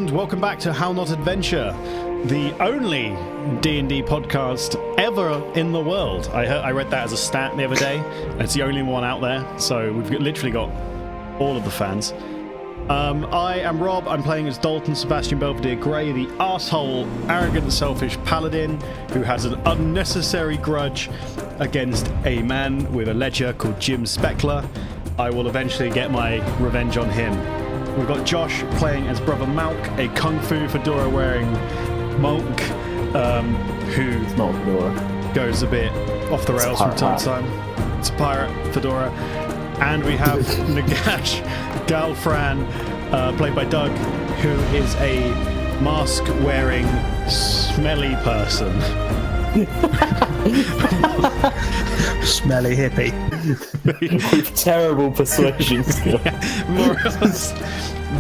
and welcome back to How Not Adventure, the only D&D podcast ever in the world. I read that as a stat the other day, and it's the only one out there, so we've literally got all of the fans. I am Rob. I'm playing as Dalton Sebastian Belvedere Grey, the arsehole, arrogant, selfish paladin who has an unnecessary grudge against a man with a ledger called Jim Speckler. I will eventually get my revenge on him. We've got Josh playing as Brother Malk, a kung fu fedora wearing monk who goes a bit off the rails from time to time. It's a pirate fedora. And we have Nagash Galthran, played by Doug, who is a mask-wearing, smelly person. Smelly hippie. With terrible persuasion skills. Yeah,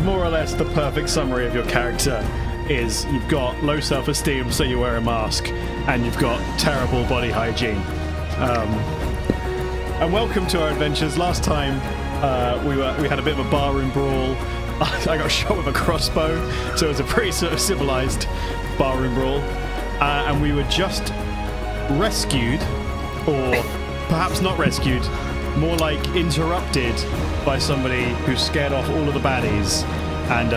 more or less the perfect summary of your character is you've got low self-esteem, so you wear a mask, and you've got terrible body hygiene. And welcome to our adventures. Last time we had a bit of a barroom brawl. I got shot with a crossbow, so it was a pretty sort of civilized barroom brawl. And we were just rescued, or perhaps not rescued, more like interrupted by somebody who scared off all of the baddies. And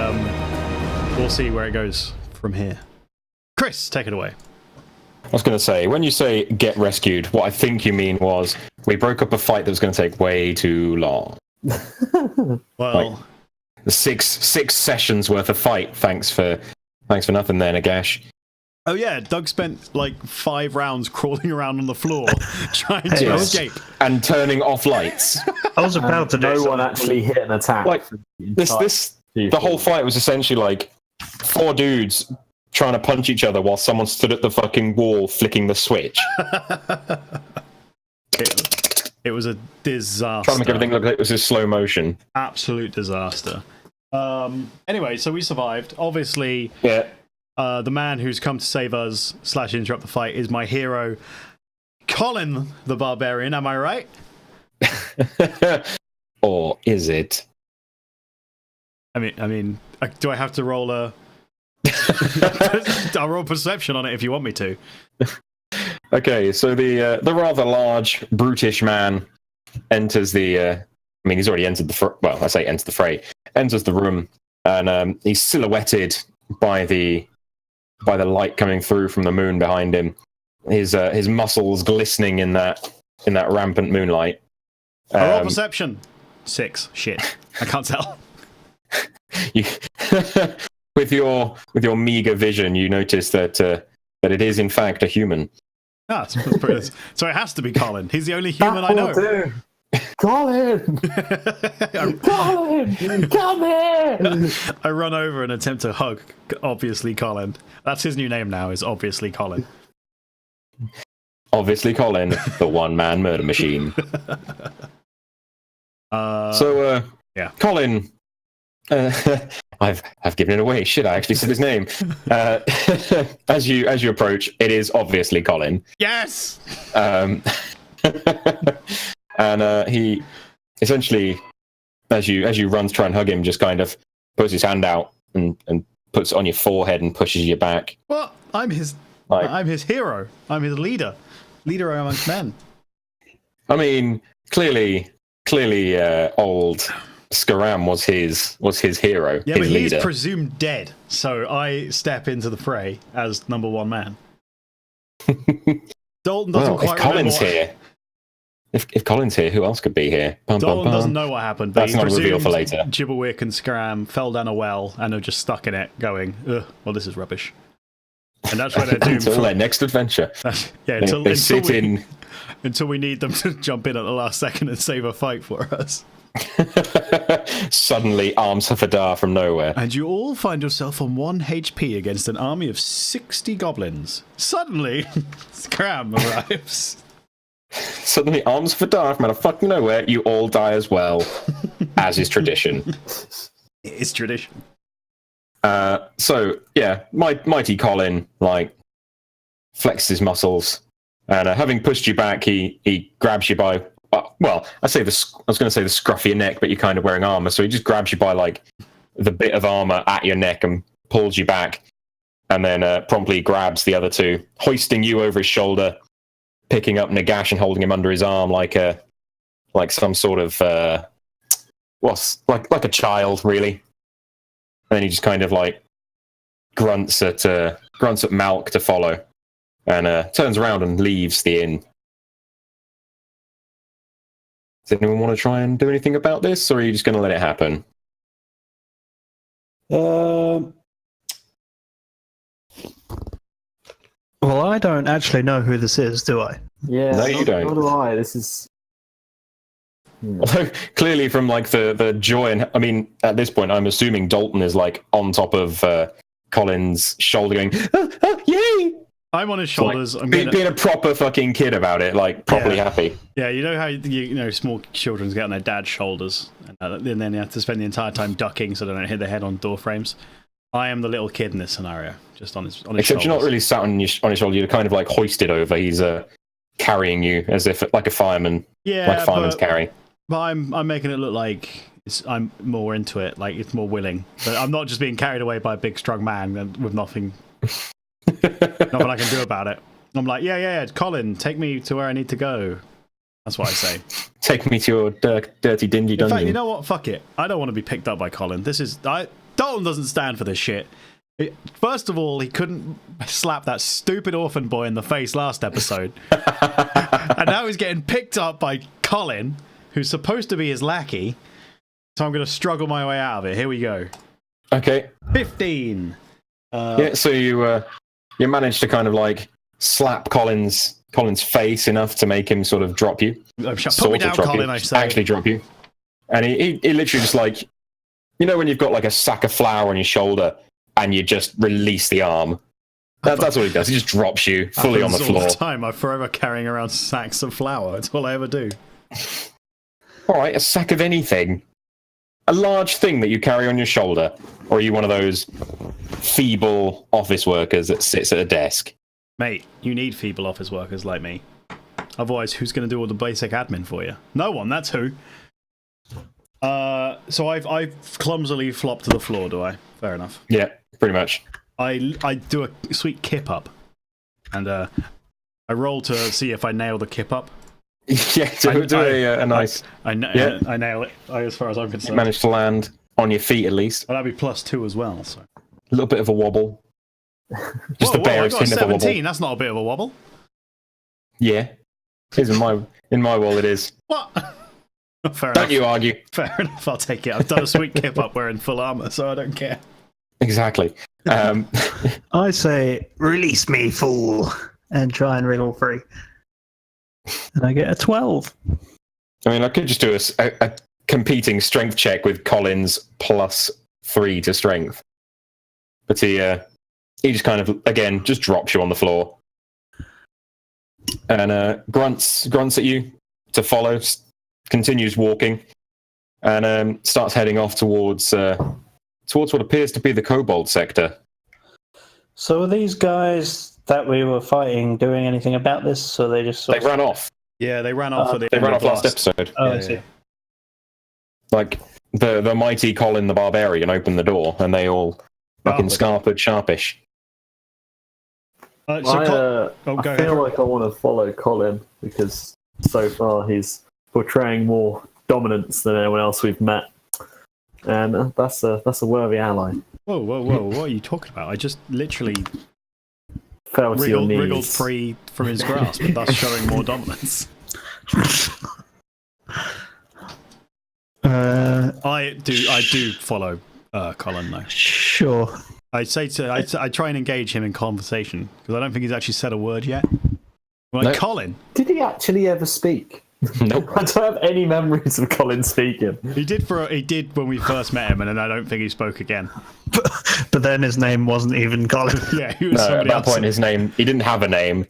we'll see where it goes from here. Chris, take it away. I was going to say, when you say get rescued, what I think you mean was we broke up a fight that was going to take way too long. Well, like, six sessions worth of fight. Thanks for nothing there, Nagash. Oh yeah, Doug spent like 5 rounds crawling around on the floor trying to escape and turning off lights. I was about to do no one actually hit an attack. Like the whole fight was essentially like 4 dudes trying to punch each other while someone stood at the fucking wall flicking the switch. It was a disaster. Trying to make everything look like it was in slow motion. Absolute disaster. Anyway, so we survived. Obviously, yeah. The man who's come to save us / interrupt the fight is my hero, Colin the Barbarian. Am I right? Or is it? I mean, do I have to roll a? I'll roll perception on it if you want me to. Okay, so the rather large, brutish man enters the. I mean, he's already entered the. Well, I say enters the fray. Enters the room, and he's silhouetted by the light coming through from the moon behind him. His muscles glistening in that rampant moonlight. I roll perception. 6. Shit, I can't tell. You, with your meager vision, you notice that it is in fact a human. Ah, that's pretty, so it has to be Colin. He's the only human I know. Colin! Colin! Come here! I run over and attempt to hug, obviously Colin. That's his new name now, is obviously Colin. Obviously Colin, the one-man murder machine. Yeah. Colin, I've given it away. Shit, I actually said his name. As you approach, it is obviously Colin. Yes! And he essentially, as you run to try and hug him, just kind of puts his hand out and puts it on your forehead and pushes you back. Well, I'm his hero. I'm his leader amongst men. I mean, clearly, old Skaram was his hero. Yeah, his but he's leader. presumed dead, so I step into the fray as number 1 man. Dalton doesn't quite if Colin's remember here. If Colin's here, who else could be here? Dalton doesn't know what happened, but that's not a reveal for later. Jibblewick and Scram fell down a well and are just stuck in it, going, "Ugh, well, this is rubbish." And that's where they're doomed until for their next adventure. Yeah, until we need them to jump in at the last second and save a fight for us. Suddenly, arms Hafadar from nowhere. And you all find yourself on 1 HP against an army of 60 goblins. Suddenly, Scram arrives. Suddenly, arms Hafadar from out of fucking nowhere. You all die as well, as is tradition. It is tradition. So yeah, mighty Colin flexes his muscles, and having pushed you back, he grabs you by well, I was going to say the scruff of your neck, but you're kind of wearing armor, so he just grabs you by like the bit of armor at your neck and pulls you back, and then promptly grabs the other two, hoisting you over his shoulder, picking up Nagash and holding him under his arm like some sort of like a child, really. And then he just kind of like grunts at Malk to follow, and turns around and leaves the inn. Does anyone want to try and do anything about this, or are you just going to let it happen? Well, I don't actually know who this is, do I? Yeah, No, you don't. Nor do I. This is. Although clearly, from like the joy, and I mean, at this point, I'm assuming Dalton is like on top of Colin's shoulder, going, "Yay!" I'm on his shoulders. Like, I'm being a proper fucking kid about it, like properly happy. Yeah, you know how you know small children get on their dad's shoulders, and then you have to spend the entire time ducking so they don't hit their head on door frames. I am the little kid in this scenario, just on his Except shoulders. you're not really sat on his shoulder; you're kind of like hoisted over. He's carrying you as if like a fireman, like fireman's carry. But I'm making it look like I'm more into it, like it's more willing. But I'm not just being carried away by a big strong man with nothing I can do about it. I'm like, yeah, Colin, take me to where I need to go. That's what I say. Take me to your dirty, dingy In dungeon. fact, you know what? Fuck it. I don't want to be picked up by Colin. Dalton doesn't stand for this shit. First of all, he couldn't slap that stupid orphan boy in the face last episode. And now he's getting picked up by Colin, who's supposed to be his lackey. So I'm going to struggle my way out of it. Here we go. Okay. 15. Yeah, so you managed to kind of like slap Colin's face enough to make him sort of drop you. Put me down, Colin, I say. Actually drop you. And he literally just like, you know when you've got like a sack of flour on your shoulder and you just release the arm? That's what he does. He just drops you fully on the floor. All the time. I'm forever carrying around sacks of flour. That's all I ever do. All right, a sack of anything. A large thing that you carry on your shoulder. Or are you one of those feeble office workers that sits at a desk? Mate, you need feeble office workers like me. Otherwise, who's going to do all the basic admin for you? No one, that's who. So I've clumsily flopped to the floor, do I? Fair enough. Yeah, pretty much. I do a sweet kip up. And I roll to see if I nail the kip up. Yeah, do a nice... I nail it, as far as I'm concerned. You managed to land on your feet at least. Well, that'd be +2 as well. So. A little bit of a wobble. Just the barest I got hint of a wobble. 17, that's not a bit of a wobble. Yeah. In my wall it is. What? Fair Don't enough. you argue. Fair enough, I'll take it. I've done a sweet kip up wearing full armour, so I don't care. Exactly. I say, release me, fool, and try and wriggle free. And I get a 12. I mean, I could just do a competing strength check with Colin's +3 to strength. But he just kind of, again, just drops you on the floor. And grunts at you to follow, continues walking, and starts heading off towards what appears to be the Kobold sector. So are these guys that we were fighting doing anything about this, or they just They ran off. Yeah, they ran off at the They end ran of off last episode. Oh, Yeah, I see. yeah. Like, the mighty Colin the Barbarian opened the door, and they all fucking scarpered sharpish. So I go ahead. feel like I want to follow Colin because so far he's portraying more dominance than anyone else we've met, and that's a worthy ally. Whoa, what are you talking about? I just literally Fell to your knees. wriggled free from his grasp, thus showing more dominance. I do follow Colin though. Sure. I try and engage him in conversation because I don't think he's actually said a word yet. I'm like, Nope. Colin, Did he actually ever speak? Nope. I don't have any memories of Colin speaking. he did when we first met him, and then I don't think he spoke again. But then his name wasn't even Colin. Yeah, he was No, at somebody that else. point, he didn't have a name.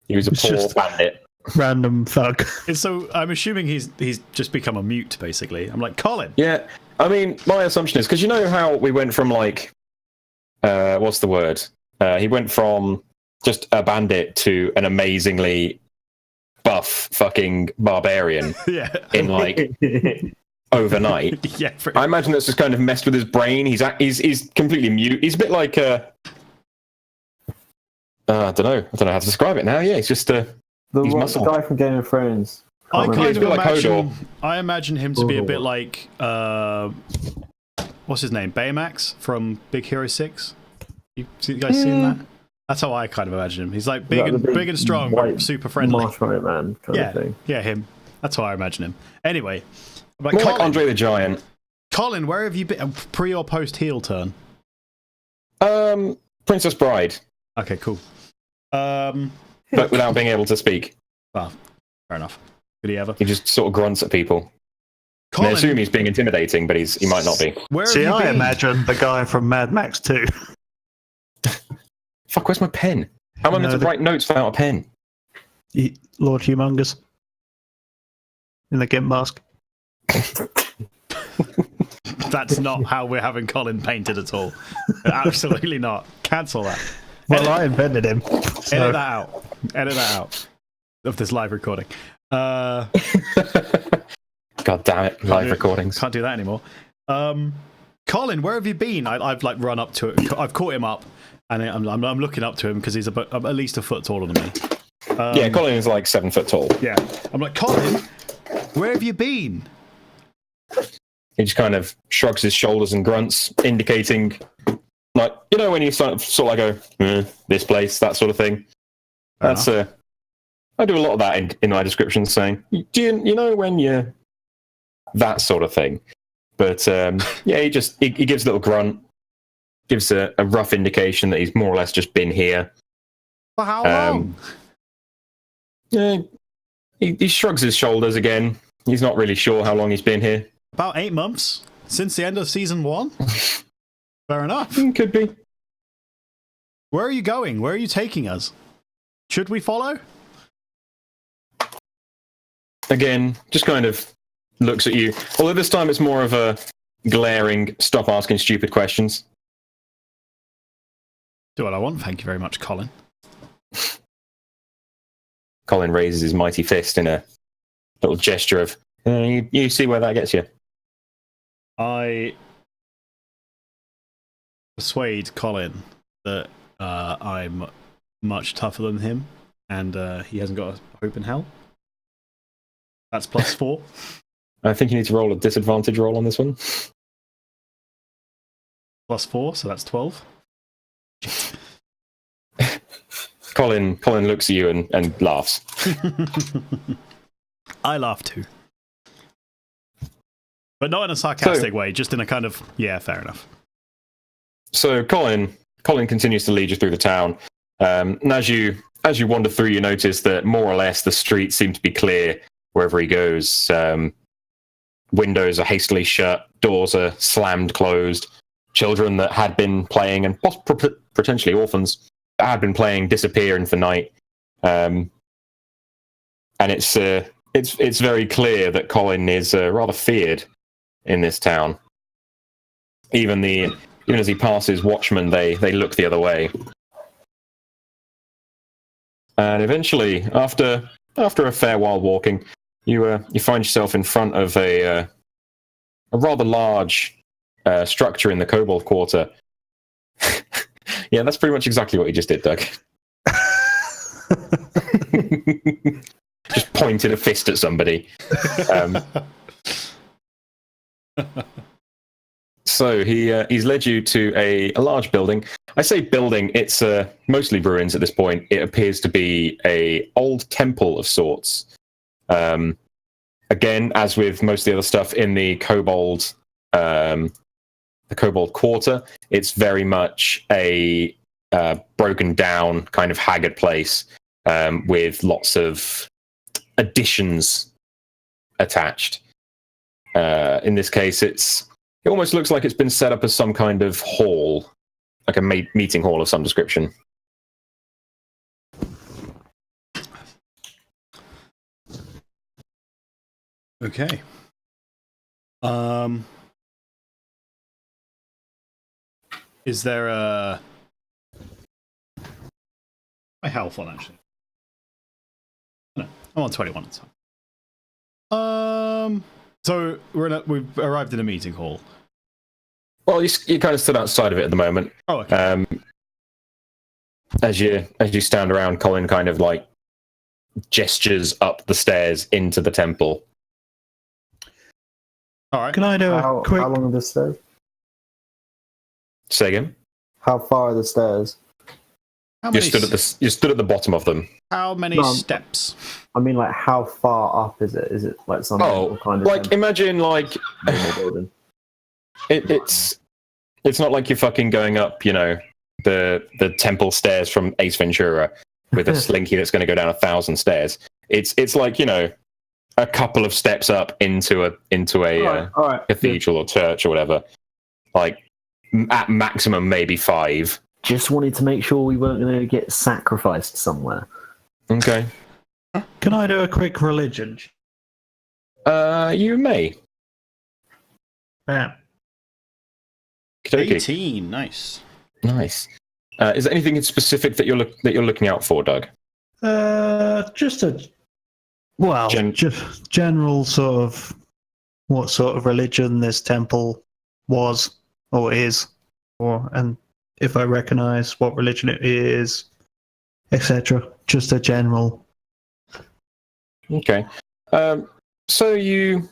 He was a It's poor just- bandit. Random thug. And so I'm assuming he's just become a mute, basically. I'm like, Colin. Yeah, I mean, my assumption is, because you know how we went from, like, what's the word? He went from just a bandit to an amazingly buff fucking barbarian Yeah. in, like, overnight. Yeah, I imagine that's just kind of messed with his brain. He's completely mute. He's a bit like I don't know how to describe it now. Yeah, he's just The he's muscle. guy from Game of Thrones. I He's kind a of bit like imagine. Hodor. I imagine him to be a bit like what's his name, Baymax from Big Hero 6. You guys seen that? That's how I kind of imagine him. He's like big and strong, but super friendly. Marshmallow Man kind of thing. Yeah, him. That's how I imagine him. Anyway, but More Colin, like Andre the Giant. Colin, where have you been? Pre or post heel turn? Princess Bride, Okay, cool. but without being able to speak. Well, fair enough. Did he ever? He just sort of grunts at people. And I Colin, assume he's being intimidating, but he might not be. where have See, you I been? imagine the guy from Mad Max 2. Fuck, where's my pen? How am I meant to write notes without a pen? Lord Humongous. In the Gimp mask. That's not how we're having Colin painted at all. Absolutely not. Cancel that. Well, I invented him. So. Edit that out. Edit that out of this live recording. God damn it, live recordings. Can't do that anymore. Colin, where have you been? I've like run up to it. I've caught him up, and I'm looking up to him because he's at least a foot taller than me. Yeah, Colin is like 7 foot tall. Yeah, I'm like, Colin, where have you been? He just kind of shrugs his shoulders and grunts, indicating, like, you know, when you sort of like go, this place, that sort of thing. That's I do a lot of that in my descriptions, saying, do you know when you that sort of thing. But yeah, he gives a little grunt, gives a rough indication that he's more or less just been here. For how long? Yeah, he shrugs his shoulders again. He's not really sure how long he's been here. About 8 months since the end of season 1. Fair enough. Could be. Where are you going? Where are you taking us? Should we follow? Again, just kind of looks at you. Although this time it's more of a glaring, stop asking stupid questions. Do what I want, thank you very much, Colin. Colin raises his mighty fist in a little gesture of, you see where that gets you. I persuade Colin that I'm much tougher than him, and he hasn't got a hope in hell. That's +4. I think you need to roll a disadvantage roll on this one. +4, so that's 12. Colin looks at you and laughs. I laugh too. But not in a sarcastic way, just in a kind of, yeah, fair enough. So Colin continues to lead you through the town. And as you wander through, you notice that more or less the streets seem to be clear wherever he goes. Windows are hastily shut, doors are slammed closed. Children that had been playing, and potentially orphans that had been playing, disappear into the night. And it's very clear that Colin is rather feared in this town. Even as he passes watchmen, they look the other way. And eventually, after a fair while walking, you find yourself in front of a rather large structure in the Kobold Quarter. Yeah, that's pretty much exactly what you just did, Doug. Just pointed a fist at somebody. So he's led you to a large building. I say building, it's mostly ruins at this point. It appears to be a old temple of sorts. Again, as with most of the other stuff in the Kobold Quarter, it's very much a broken down, kind of haggard place with lots of additions attached. In this case, it almost looks like it's been set up as some kind of hall, like a meeting hall of some description. Okay. Is there a... My health on, actually. No, I'm on 21. It's fine. So we've arrived in a meeting hall. Well, you kind of stood outside of it at the moment. Oh, okay. As you stand around, Colin kind of like gestures up the stairs into the temple. All right. Can I do a quick? How long are the stairs? Say again. How far are the stairs? How You many, stood at the bottom of them. how many No, steps? I mean, like, how far up is it? Is it like some kind of like imagine like building? it's not like you're fucking going up, you know, the temple stairs from Ace Ventura with a slinky that's going to go down 1,000 stairs. It's like, you know, a couple of steps up into a All right. cathedral or church or whatever. Like at maximum maybe 5. Just wanted to make sure we weren't going to get sacrificed somewhere. Okay. Can I do a quick religion? You may. Yeah. Okey-dokey. 18. Nice. Nice. Is there anything in specific that you're looking out for, Doug? Just just general sort of what sort of religion this temple was or is, and if I recognise what religion it is, etc. Just a general. Okay. So you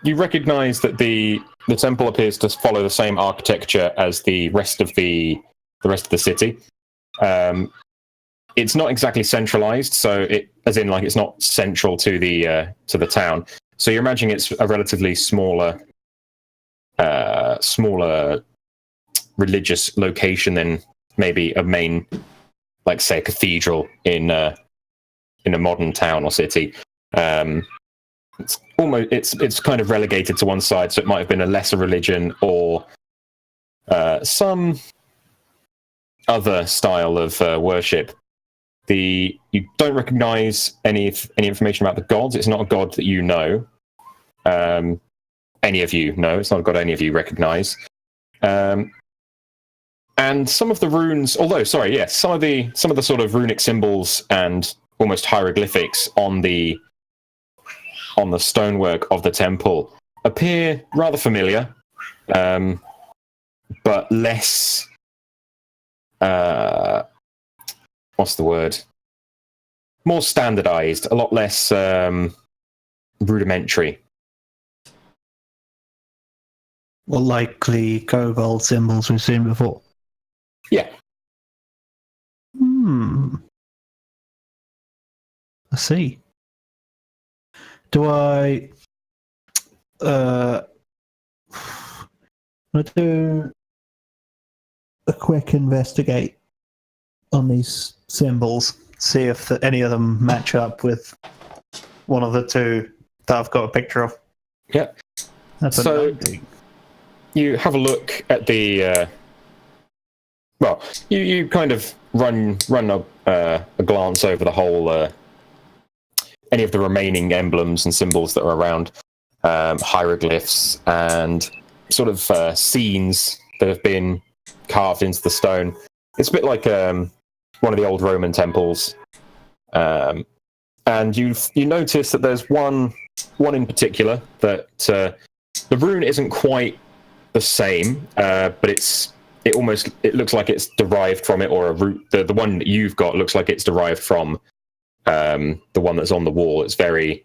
recognise that the temple appears to follow the same architecture as the rest of the city. It's not exactly centralised, so it's not central to the town. So you're imagining it's a relatively smaller religious location than maybe a main, like say, a cathedral in a modern town or city. It's kind of relegated to one side, so it might have been a lesser religion or some other style of worship. You don't recognise any information about the gods. It's not a god that you know. Any of you know. It's not a god any of you recognise. And some of the runes, some of the sort of runic symbols and almost hieroglyphics on the stonework of the temple appear rather familiar, but less. What's the word? More standardized, a lot less rudimentary. Well, likely kobold symbols we've seen before. Yeah. I see. Do I do a quick investigate on these symbols, see if any of them match up with one of the two that I've got a picture of? Yeah. That's so 90. You have a look at the. You kind of run a glance over the whole. Any of the remaining emblems and symbols that are around, hieroglyphs and sort of scenes that have been carved into the stone. It's a bit like one of the old Roman temples, and you notice that there's one in particular that the rune isn't quite the same, but it looks like it's derived from it, or a root. The one that you've got looks like it's derived from the one that's on the wall. It's very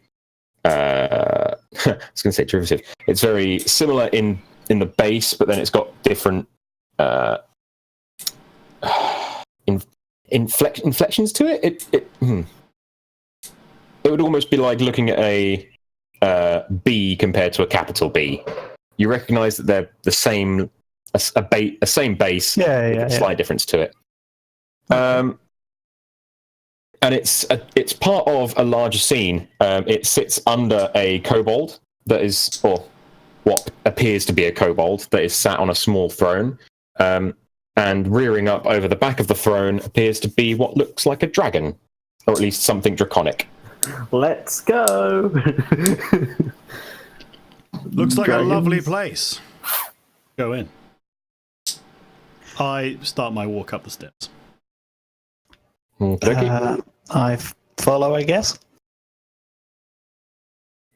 I was going to say derivative. It's very similar in the base, but then it's got different inflections to it. It would almost be like looking at a B compared to a capital B. You recognise that they're the same, a same base, with a slight difference to it. And it's part of a larger scene. It sits under a kobold that is, or what appears to be a kobold that is sat on a small throne. And rearing up over the back of the throne appears to be what looks like a dragon, or at least something draconic. Let's go! Looks like a lovely place. Go in. I start my walk up the steps. Okay. I follow, I guess.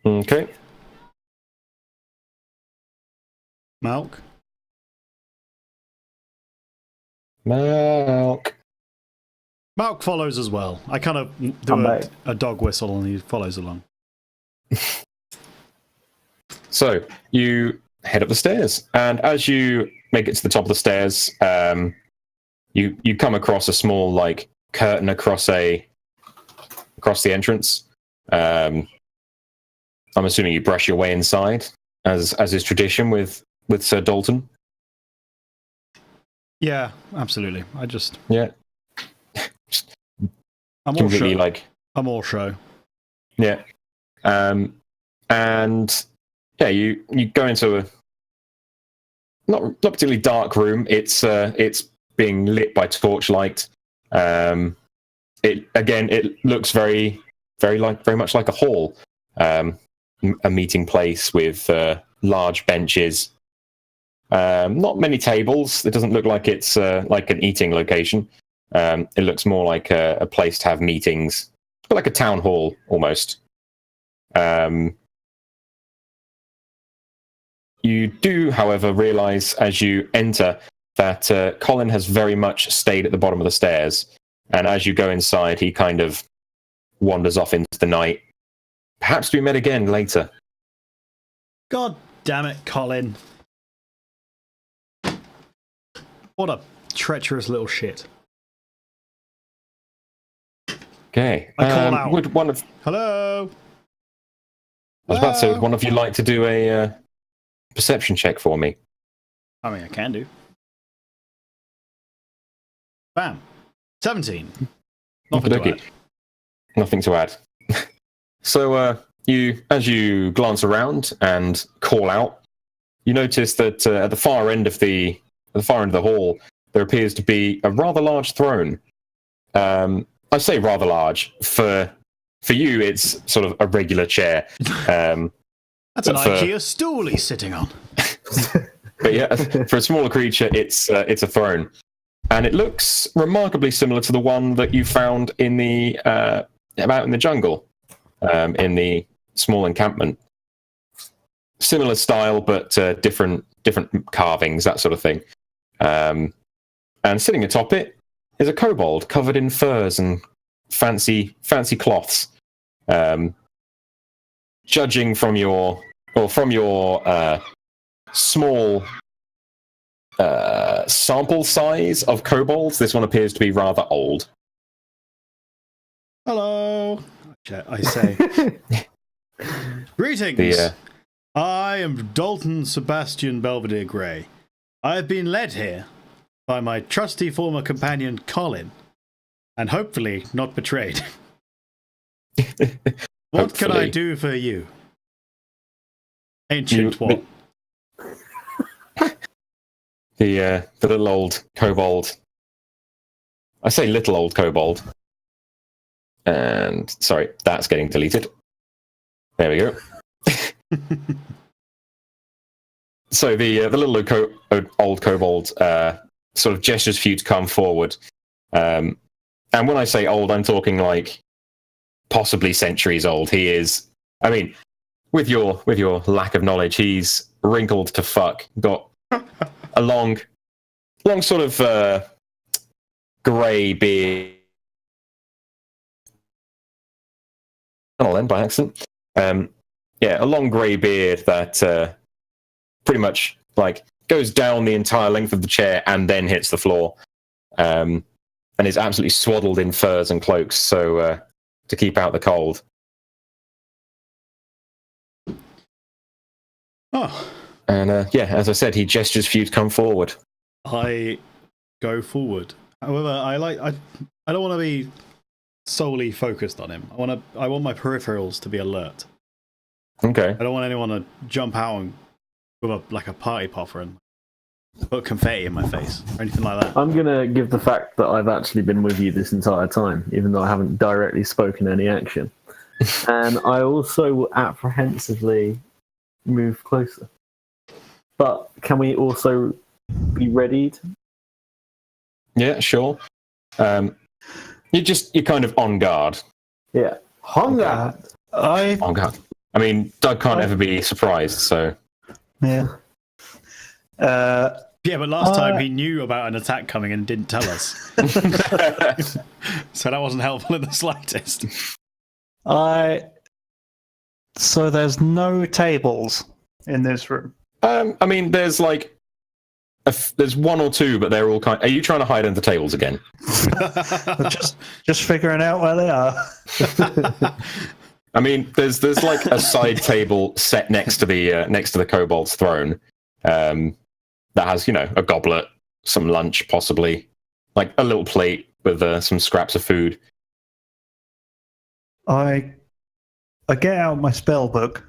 Okay. Malk? Malk. Malk follows as well. I kind of do I'm back. a dog whistle and he follows along. So you head up the stairs, and as you make it to the top of the stairs, you come across a small like curtain across the entrance. I'm assuming you brush your way inside, as is tradition with Sir Dalton. Yeah, absolutely. I just Yeah. I'm all Completely show. like I'm all show. yeah. And yeah, you go into a not particularly dark room. It's being lit by torchlight. It looks very much like a hall, a meeting place with large benches. Not many tables. It doesn't look like it's like an eating location. It looks more like a place to have meetings, like a town hall almost. You do, however, realise as you enter that Colin has very much stayed at the bottom of the stairs, and as you go inside, he kind of wanders off into the night. Perhaps we met again later. God damn it, Colin. What a treacherous little shit. Okay. I call out. Would one of Hello? I was about to say, would Hello? one of you like to do a perception check for me? I mean, I can do. Bam. 17. Nothing to Okey-dokey. add. Nothing to add. So, as you glance around and call out, you notice that at the far end of the hall, there appears to be a rather large throne. I say rather large. For you, it's sort of a regular chair. That's an but for- IKEA stool he's sitting on. But yeah, for a smaller creature, it's a throne, and it looks remarkably similar to the one that you found in the out in the jungle, in the small encampment. Similar style, but different carvings, that sort of thing. And sitting atop it is a kobold covered in furs and fancy cloths. Judging from your small sample size of kobolds, this one appears to be rather old. Hello. I say. Greetings. I am Dalton Sebastian Belvedere Grey. I have been led here by my trusty former companion Colin, and hopefully not betrayed. What can I Hopefully. do for you? Ancient one. The little old kobold. I say little old kobold. And sorry, that's getting deleted. There we go. So the little old kobold sort of gestures for you to come forward. And when I say old, I'm talking like possibly centuries old. He is. I mean, with your lack of knowledge, he's wrinkled to fuck. Got a long sort of grey beard. I'll end by accident. Yeah, a long grey beard that pretty much like goes down the entire length of the chair and then hits the floor, and is absolutely swaddled in furs and cloaks, so to keep out the cold. Oh, And yeah, as I said, he gestures for you to come forward. I go forward. However, I don't want to be solely focused on him. I want my peripherals to be alert. Okay. I don't want anyone to jump out and with a party popper and put confetti in my face or anything like that. I'm going to give the fact that I've actually been with you this entire time, even though I haven't directly spoken any action. And I also will apprehensively move closer. But can we also be readied? Yeah, sure. You're kind of on guard. Yeah. Hunger! I On guard. I mean, Doug can't ever be surprised, so. Yeah. Yeah, but last time he knew about an attack coming and didn't tell us. So that wasn't helpful in the slightest. So there's no tables in this room. I mean, there's like there's one or two, but they're all kind. Are you trying to hide under the tables again? just figuring out where they are. I mean, there's like a side table set next to the kobold's throne, that has a goblet, some lunch, possibly like a little plate with some scraps of food. I get out my spell book,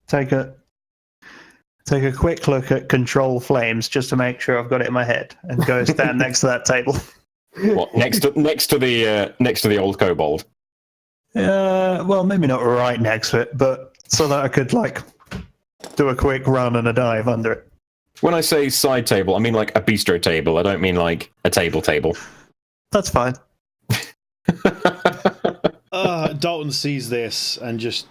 take a quick look at control flames just to make sure I've got it in my head, and go stand next to that table. What, next to the old kobold? Well, maybe not right next to it, but so that I could do a quick run and a dive under it. When I say side table, I mean like a bistro table. I don't mean like a table. That's fine. Dalton sees this and just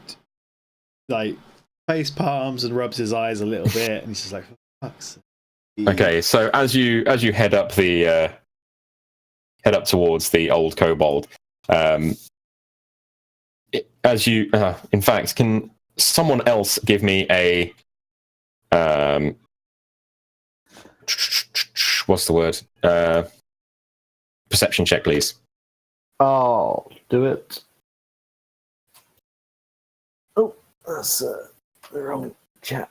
face palms and rubs his eyes a little bit, and he's just like, "For fuck's sake." Okay, so as you head up towards the old kobold, in fact, can someone else give me a what's the word? Perception check, please. Oh, do it. Oh, that's the wrong chat.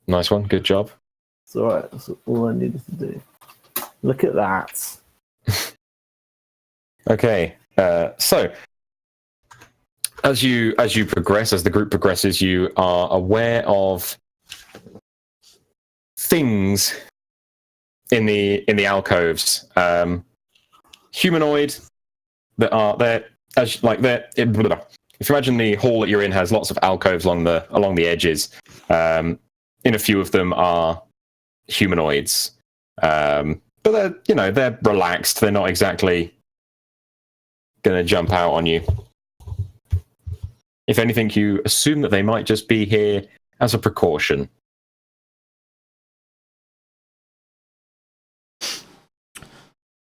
Nice one, good job. It's alright, that's all I needed to do. Look at that. Okay, so as you progress, as the group progresses, you are aware of things in the alcoves, humanoid that are there. If you imagine the hall that you're in has lots of alcoves along the edges. In a few of them are humanoids, but they're relaxed. They're not exactly going to jump out on you. If anything, you assume that they might just be here as a precaution.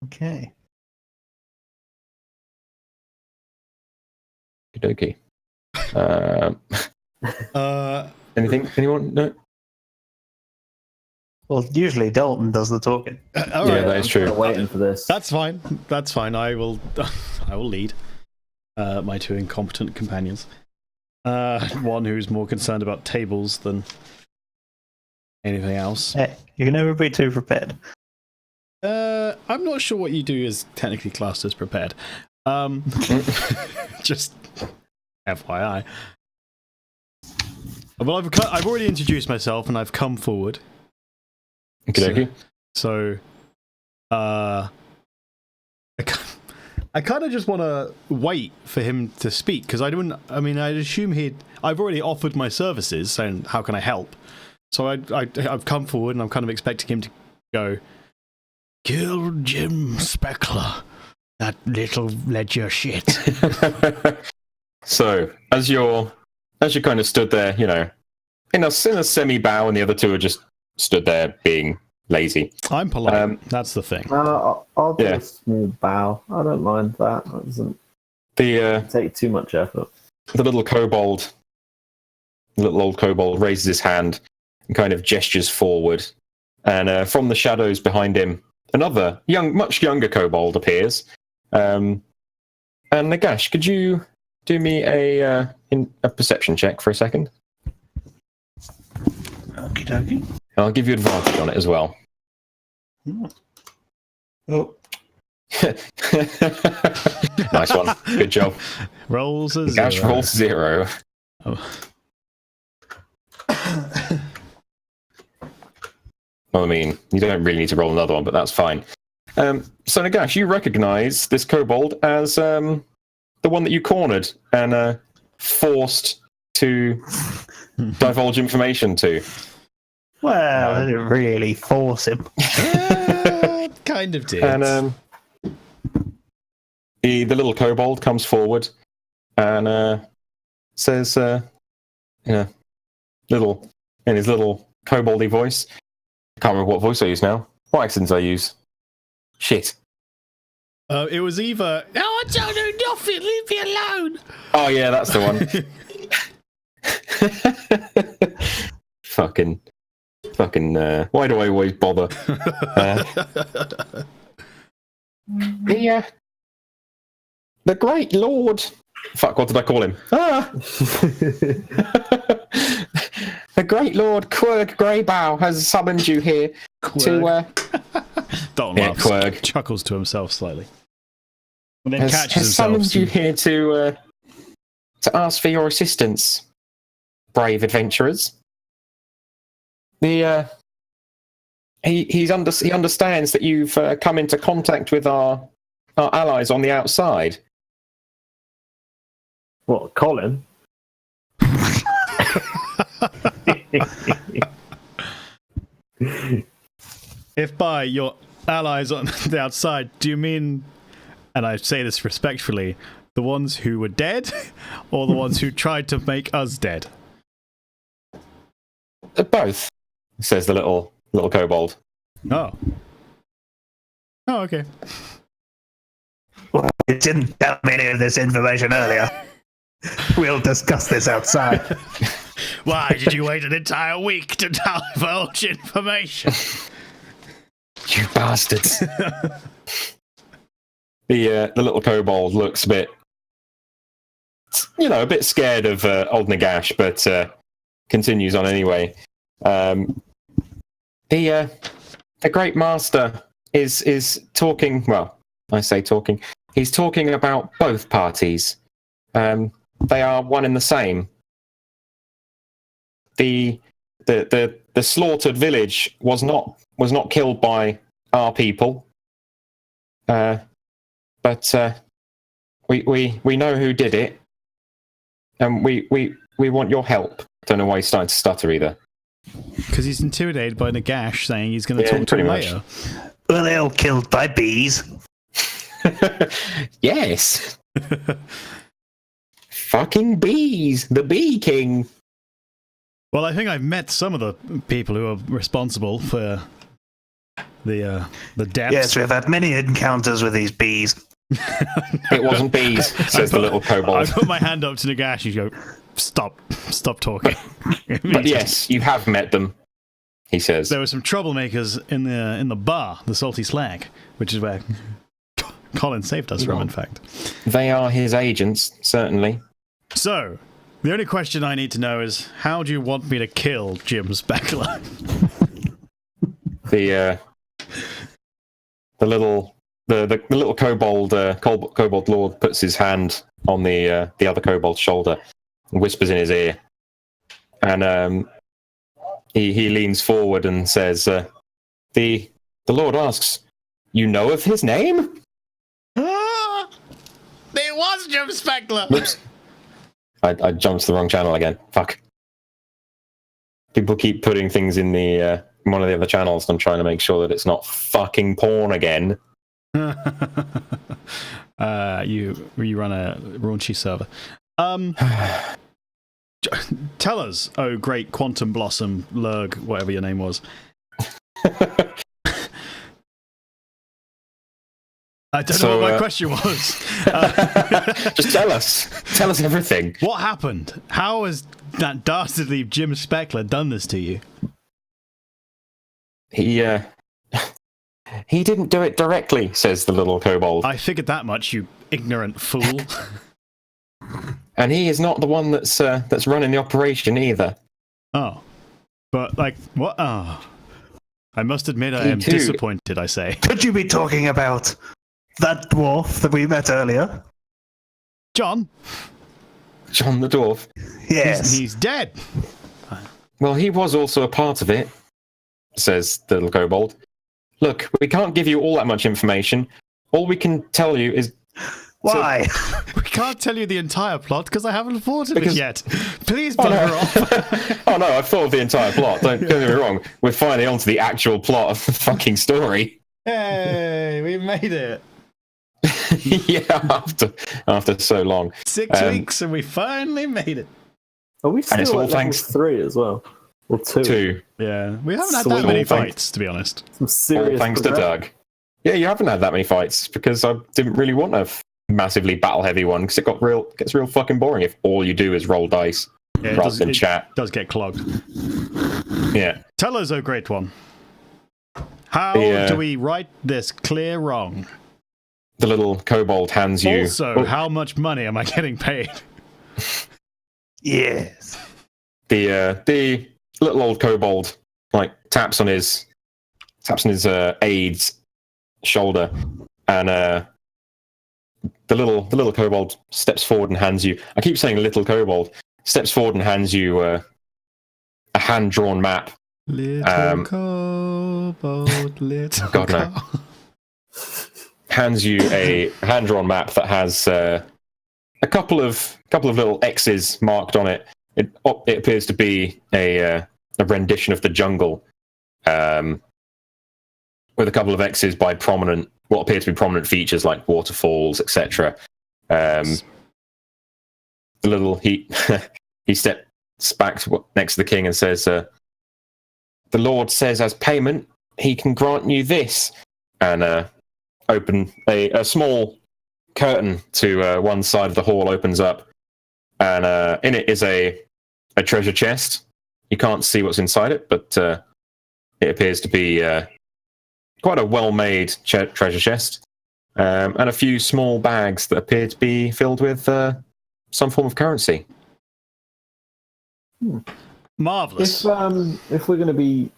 Okay. Okey-dokey. Anything? Anyone? No? Well, usually Dalton does the talking. All Yeah, right. that is true. Waiting for this. That's fine. I will lead my two incompetent companions. One who's more concerned about tables than anything else. Hey, you can never be too prepared. I'm not sure what you do is technically classed as prepared. Just FYI. Well, I've already introduced myself and I've come forward. Okay. So, I kind of just want to wait for him to speak, because I'd assume I've already offered my services, saying, how can I help? So I've come forward and I'm kind of expecting him to go, kill Jim Speckler, that little ledger shit. So, as you kind of stood there, in a semi bow, and the other two are just stood there being lazy. I'm polite. That's the thing. I'll do a small bow. I don't mind that. That doesn't take too much effort. The little old kobold raises his hand and kind of gestures forward, and from the shadows behind him, another much younger kobold appears. And Nagash, could you do me a perception check for a second? Okie dokie. I'll give you advantage on it as well. Oh. Nice one. Good job. Rolls a Nagash zero. rolls 0. Oh. Well, I mean, you don't really need to roll another one, but that's fine. So, Nagash, you recognize this kobold as the one that you cornered and forced to divulge information to. Well, I didn't really force him. Kind of did. And the little kobold comes forward and says, in his little koboldy voice. I can't remember what voice I use now. What accents I use? Shit. It was either, I don't do nothing, leave me alone. Oh yeah, that's the one. fucking, why do I always bother? The great lord. Fuck, what did I call him? The great lord Quirg Greybow has summoned you here to... Dalton laughs, Quirg. chuckles to himself slightly. And then catches has himself. summoned you here to ask for your assistance, brave adventurers. He understands that you've come into contact with our allies on the outside. What, Colin? If by your allies on the outside, do you mean, and I say this respectfully, the ones who were dead, or the ones who tried to make us dead? Both, says the little kobold. Oh. Oh, okay. Well, you didn't tell me any of this information earlier. We'll discuss this outside. Why did you wait an entire week to divulge information? You bastards. The little kobold looks a bit, a bit scared of old Nagash, but continues on anyway. The great master is talking. Well, I say talking. He's talking about both parties. They are one and the same. The slaughtered village was not killed by our people, but we know who did it, and we want your help. Don't know why he's starting to stutter either. Because he's intimidated by Nagash saying he's going to talk to pretty him much. later. Were they all killed by bees? Yes. Fucking bees, the Bee King. Well, I think I've met some of the people who are responsible for the deaths. Yes, we've had many encounters with these bees. It wasn't bees, says the little I kobold. put my hand up to Nagash and go, stop talking. But yes, you have met them, he says. There were some troublemakers in the bar, the Salty Slag, which is where Colin saved us from, in fact. They are his agents, certainly. So, the only question I need to know is, how do you want me to kill Jim Speckler? The little kobold lord puts his hand on the other kobold's shoulder and whispers in his ear, and he leans forward and says, "The lord asks, you know of his name?" It was Jim Speckler. Oops. I jumped to the wrong channel again. Fuck. People keep putting things in the one of the other channels, and I'm trying to make sure that it's not fucking porn again. You run a raunchy server. Tell us, oh great Quantum Blossom Lurg, whatever your name was. I don't know what my question was. Just tell us. Tell us everything. What happened? How has that dastardly Jim Speckler done this to you? He didn't do it directly, says the little kobold. I figured that much, you ignorant fool. And he is not the one that's running the operation either. Oh. But, like, what? Oh. I must admit I He am too. disappointed, I say. Could you be talking about that dwarf that we met earlier? John? John the dwarf. Yes. He's dead. Well, he was also a part of it, says the little kobold. Look, we can't give you all that much information. All we can tell you is... Why? We can't tell you the entire plot because I haven't thought of it yet. Please Oh, bugger no. off. Oh no, I've thought of the entire plot. Don't get me wrong. We're finally onto the actual plot of the fucking story. Hey, we made it. Yeah, after so long. 6 weeks and we finally made it. Are we And it's still all at level thanks- 3 as well? Or 2? 2. Yeah, we haven't had Sweet. that many All thanks- fights, to be honest. Some All serious thanks to progression. Doug. Yeah, you haven't had that many fights because I didn't really want a massively battle heavy one because it gets real fucking boring if all you do is roll dice Yeah, rather than chat. does get clogged. Yeah. Tell us, oh great one. How The, do we right this clear wrong? The little kobold hands you. Also, how much money am I getting paid? Yes. The little old kobold like taps on his aide's shoulder, and the little kobold steps forward and hands you. I keep saying little kobold steps forward and hands you a hand drawn map. Little kobold, little God, no. kobold. Hands you a hand drawn map that has a couple of little X's marked on it. It appears to be a rendition of the jungle, with a couple of X's by what appear to be prominent features like waterfalls, etc. The little he steps back next to the king and says, "The Lord says, as payment, he can grant you this," and open a small curtain to one side of the hall opens up, and in it is a treasure chest. You can't see what's inside it, but it appears to be quite a well-made treasure chest, and a few small bags that appear to be filled with some form of currency. Marvelous. If we're going to be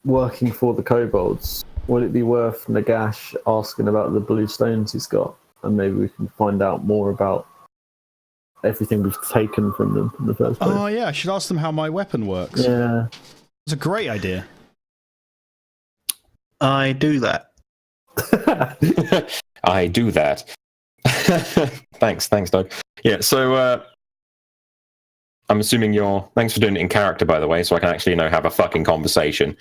working for the kobolds, would it be worth Nagash asking about the blue stones he's got, and maybe we can find out more about everything we've taken from them in the first place? Oh yeah, I should ask them how my weapon works. Yeah. It's a great idea. I do that. I do that. Thanks, Doug. Yeah, so I'm assuming thanks for doing it in character, by the way, so I can actually have a fucking conversation.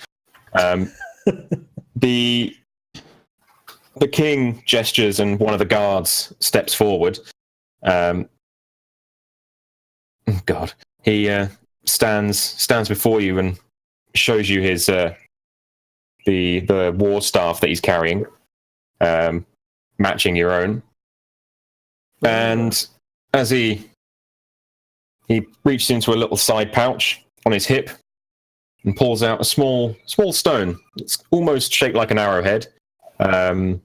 The king gestures and one of the guards steps forward. God, he stands before you and shows you his the war staff that he's carrying, matching your own. And as he reaches into a little side pouch on his hip and pulls out a small stone. It's almost shaped like an arrowhead, and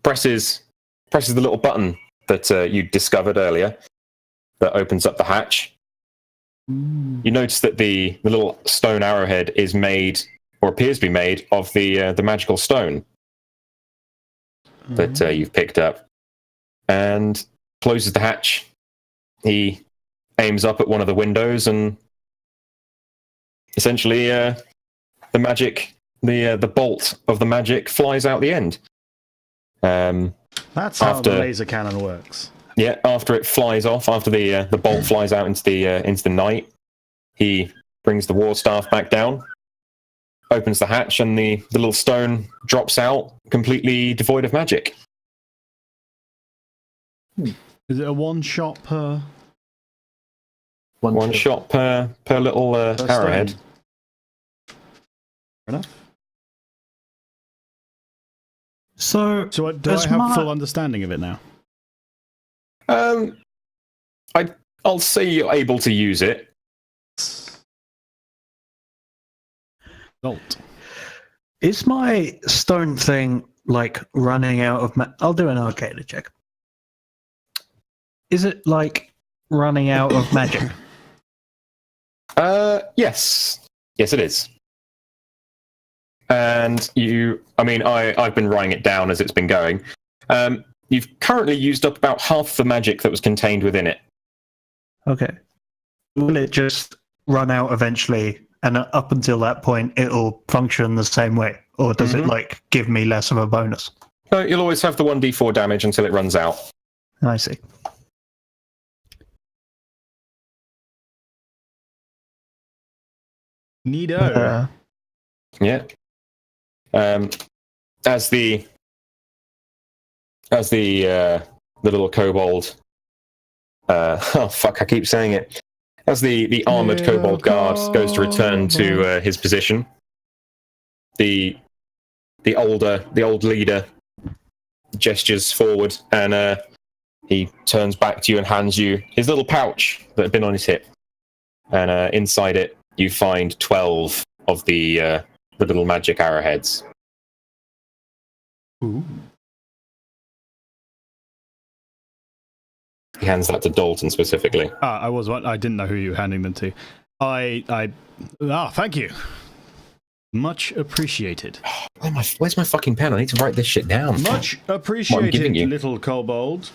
presses the little button that you discovered earlier that opens up the hatch. You notice that the little stone arrowhead is made, or appears to be made, of the magical stone that you've picked up, and closes the hatch. He aims up at one of the windows, and essentially the magic, the bolt of the magic flies out the end. That's how the laser cannon works. Yeah, after it flies off, after the bolt flies out into the night, he brings the war staff back down, opens the hatch, and the little stone drops out, completely devoid of magic. Is it a one shot per? One shot per little arrowhead. stone? Fair enough. So So do I as have full understanding of it now? I'll say you're able to use it. Result. is my stone thing like running out of? I'll do an arcana check. Is it like running out of magic? Yes, it is. And I've been writing it down as it's been going. You've currently used up about half the magic that was contained within it. Okay. Will it just run out eventually, and up until that point, it'll function the same way? Or does it, like, give me less of a bonus? No, you'll always have the 1d4 damage until it runs out. I see. Neato. Yeah. As the as the little kobold, oh fuck, I keep saying it. As the armored kobold guard goes to return to his position, the old leader gestures forward, and he turns back to you and hands you his little pouch that had been on his hip. And inside it, you find 12 of the little magic arrowheads. Ooh. He hands that to Dalton specifically. I didn't know who you were handing them to. Thank you. Much appreciated. Where's my fucking pen? I need to write this shit down. Much giving appreciated, you. little kobold.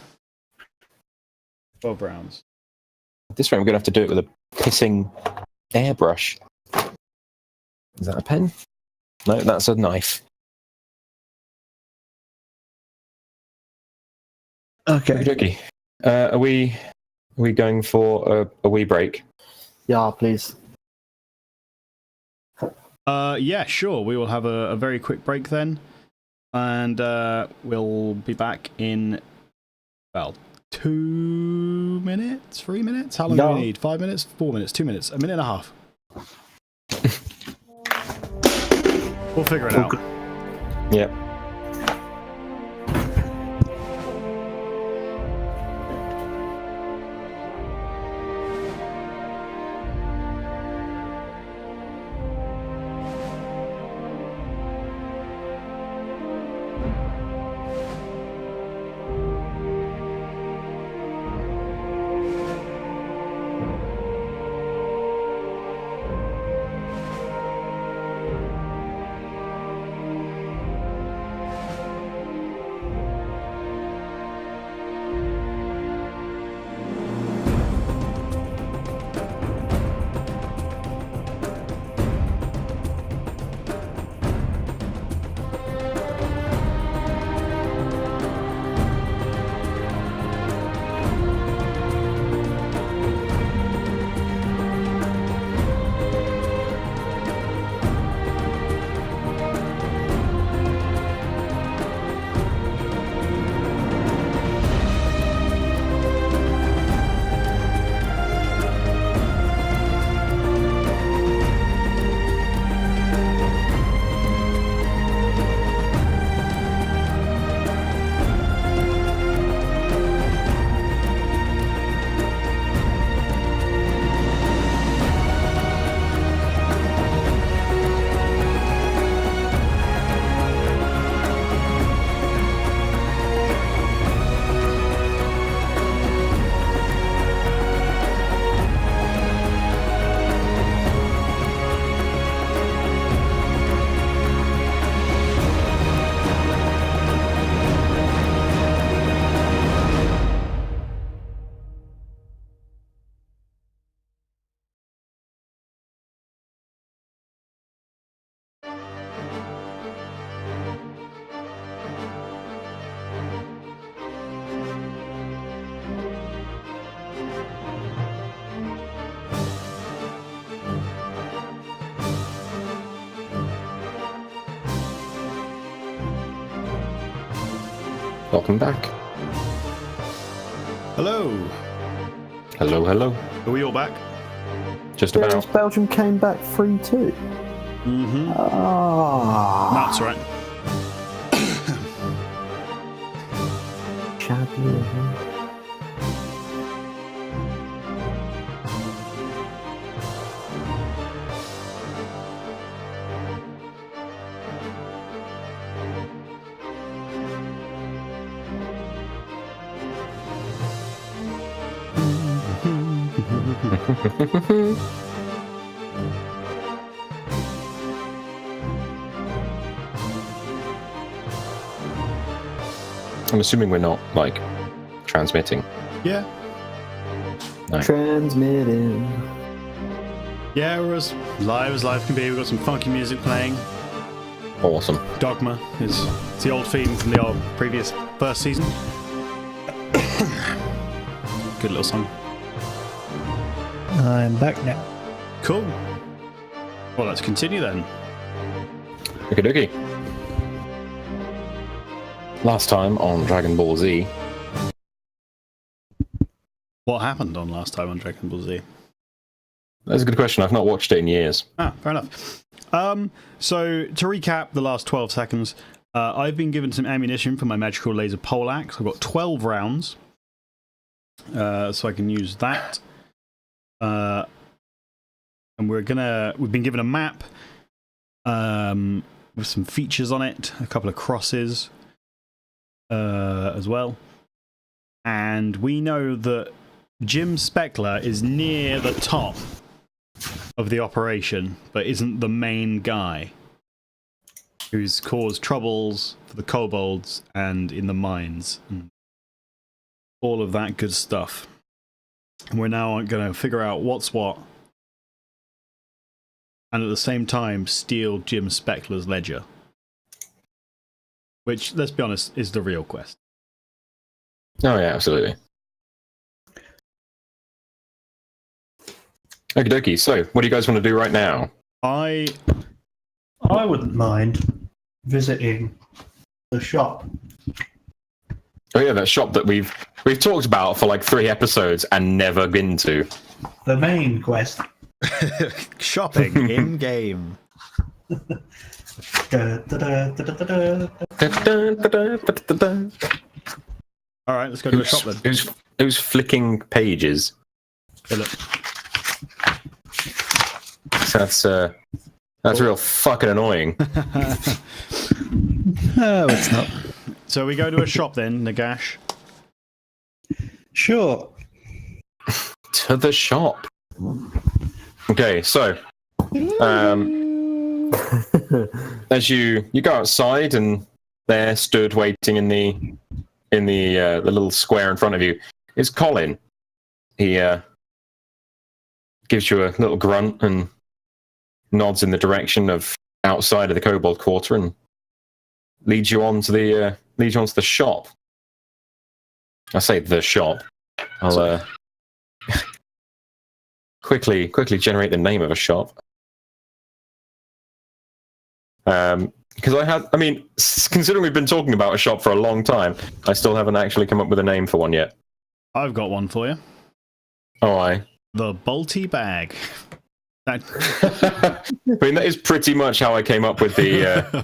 12 rounds. This way, I'm going to have to do it with a pissing airbrush. Is that a pen? No, that's a knife. Okay. Okay. Are we going for a wee break? Yeah, please. Yeah, sure. We will have a very quick break then. And we'll be back in, 2 minutes? 3 minutes? How long do we need? 5 minutes? 4 minutes? 2 minutes? A minute and a half? We'll figure it out. Yep. Welcome back. Hello. Hello, hello. Are we all back? Just about. Belgium came back 3-2. Mm-hmm. Ah, That's right. shabby. I'm assuming we're not, like, transmitting. Yeah. No. Transmitting. Yeah, we're as live can be. We've got some funky music playing. Awesome. Dogma is it's the old theme from the old previous first season. Good little song. I'm back now. Cool. Well, let's continue then. Okie dokie. last time on Dragon Ball Z. What happened on last time on Dragon Ball Z? That's a good question. I've not watched it in years. Fair enough. So to recap the last 12 seconds, I've been given some ammunition for my magical laser poleaxe. I've got 12 rounds, so I can use that. And we've been given a map with some features on it, a couple of crosses as well. And we know that Jim Speckler is near the top of the operation, but isn't the main guy, who's caused troubles for the kobolds and in the mines and all of that good stuff. And we're now going to figure out what's what, and at the same time steal Jim Speckler's ledger, which, let's be honest, is the real quest. Oh yeah, absolutely. Okie dokie. So, what do you guys want to do right now? I wouldn't mind visiting the shop. Oh yeah, that shop that we've talked about for like 3 episodes and never been to. The main quest. Shopping in game. All right, let's go to a shop then. Who's flicking pages? Philip. That's real fucking annoying. No, it's not. So we go to a shop then, Nagash. Sure. To the shop. Okay, so as you go outside, and there stood waiting in the little square in front of you is Colin. He gives you a little grunt and nods in the direction of outside of the Kobold Quarter and leads you on to the shop. I say the shop. I'll quickly generate the name of a shop. Because considering we've been talking about a shop for a long time, I still haven't actually come up with a name for one yet. I've got one for you. Oh, aye. The Balti Bag. I mean, that is pretty much how I came up with the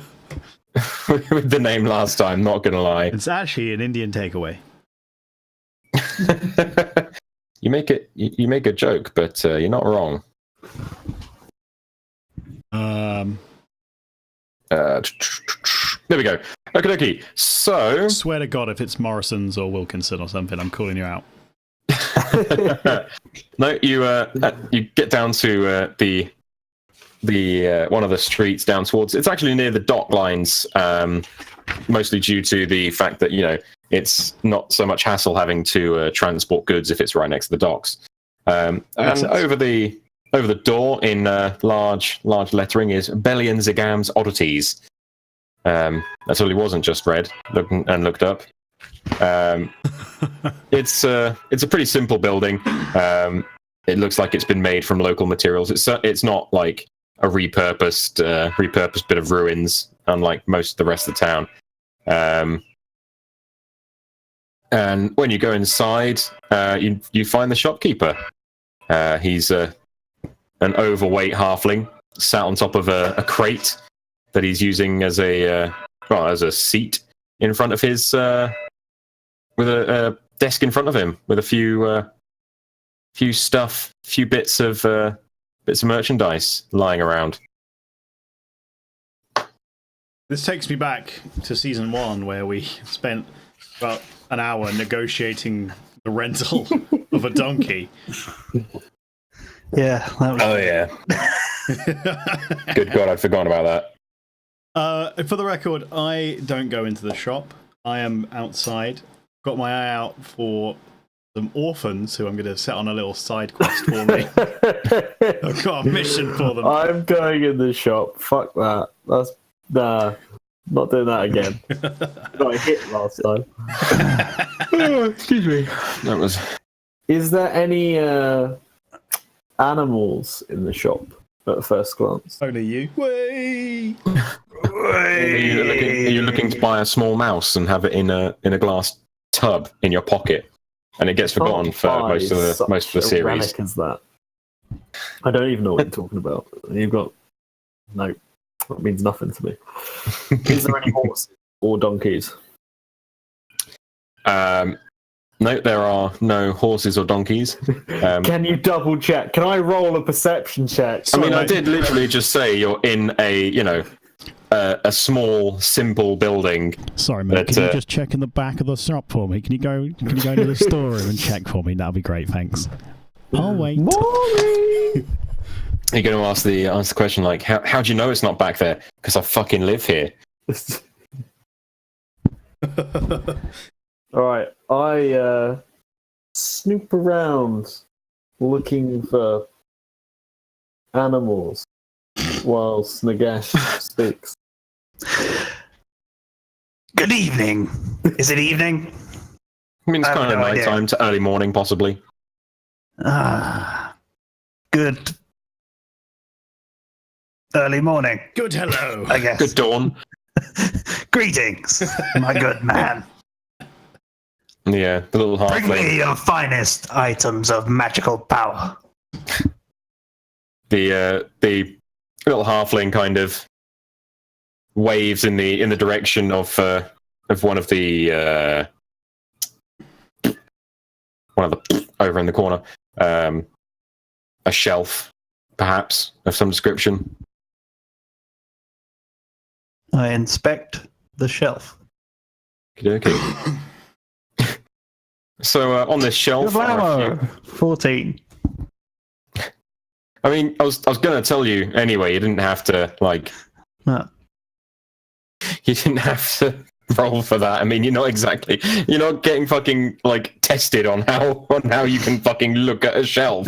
with the name last time. Not gonna lie. It's actually an Indian takeaway. You make a joke, but you're not wrong. There we go. Okay. So, Swear to God, if it's Morrison's or Wilkinson or something, I'm calling you out. no, you get down to the one of the streets down towards. It's actually near the dock lines, mostly due to the fact that it's not so much hassle having to transport goods if it's right next to the docks. And over the door in large lettering is Belly and Zigam's Oddities. That's all he wasn't just read looked up. It's a pretty simple building. It looks like it's been made from local materials. It's not like a repurposed bit of ruins, unlike most of the rest of the town. And when you go inside, you find the shopkeeper. He's an overweight halfling sat on top of a crate that he's using as a seat in front of his with a desk in front of him with a few bits of merchandise lying around. This takes me back to season 1, where we spent about an hour negotiating the rental of a donkey. Yeah. Oh yeah. Good God, I'd forgotten about that. For the record, I don't go into the shop. I am outside. Got my eye out for some orphans who I'm going to set on a little side quest for me. I've got a mission for them. I'm going in the shop. Fuck that. Nah. Not doing that again. Got hit last time. Excuse me. That was. Is there any animals in the shop at first glance? Only you. Way. Are you looking to buy a small mouse and have it in a glass tub in your pocket, and it gets forgotten for most of the series? Relic is that? I don't even know what you're talking about. You've got no. That means nothing to me. Is there any horses or donkeys? No, there are no horses or donkeys. Can you double check? Can I roll a perception check? I mean, I did literally just say you're in a small, simple building. Sorry, mate. Can you just check in the back of the shop for me? Can you go into the storeroom and check for me? That'll be great, thanks. I'll wait. Morning! You're going to ask the question like, how do you know it's not back there? Because I fucking live here. All right, I snoop around looking for animals whilst Nagash speaks. Good evening. Is it evening? I mean, it's kind of night time to early morning, possibly. Good. Early morning. Good hello. I guess. Good dawn. Greetings, my good man. Yeah, the little Bring me halfling. your finest items of magical power. The little halfling kind of waves in the direction of one of the over in the corner, a shelf, perhaps of some description. I inspect the shelf. Okay. So on this shelf, Good are a few- ammo. 14. I mean, I was going to tell you anyway. You didn't have to No. You didn't have to roll for that. I mean, you're not getting fucking tested on how you can fucking look at a shelf.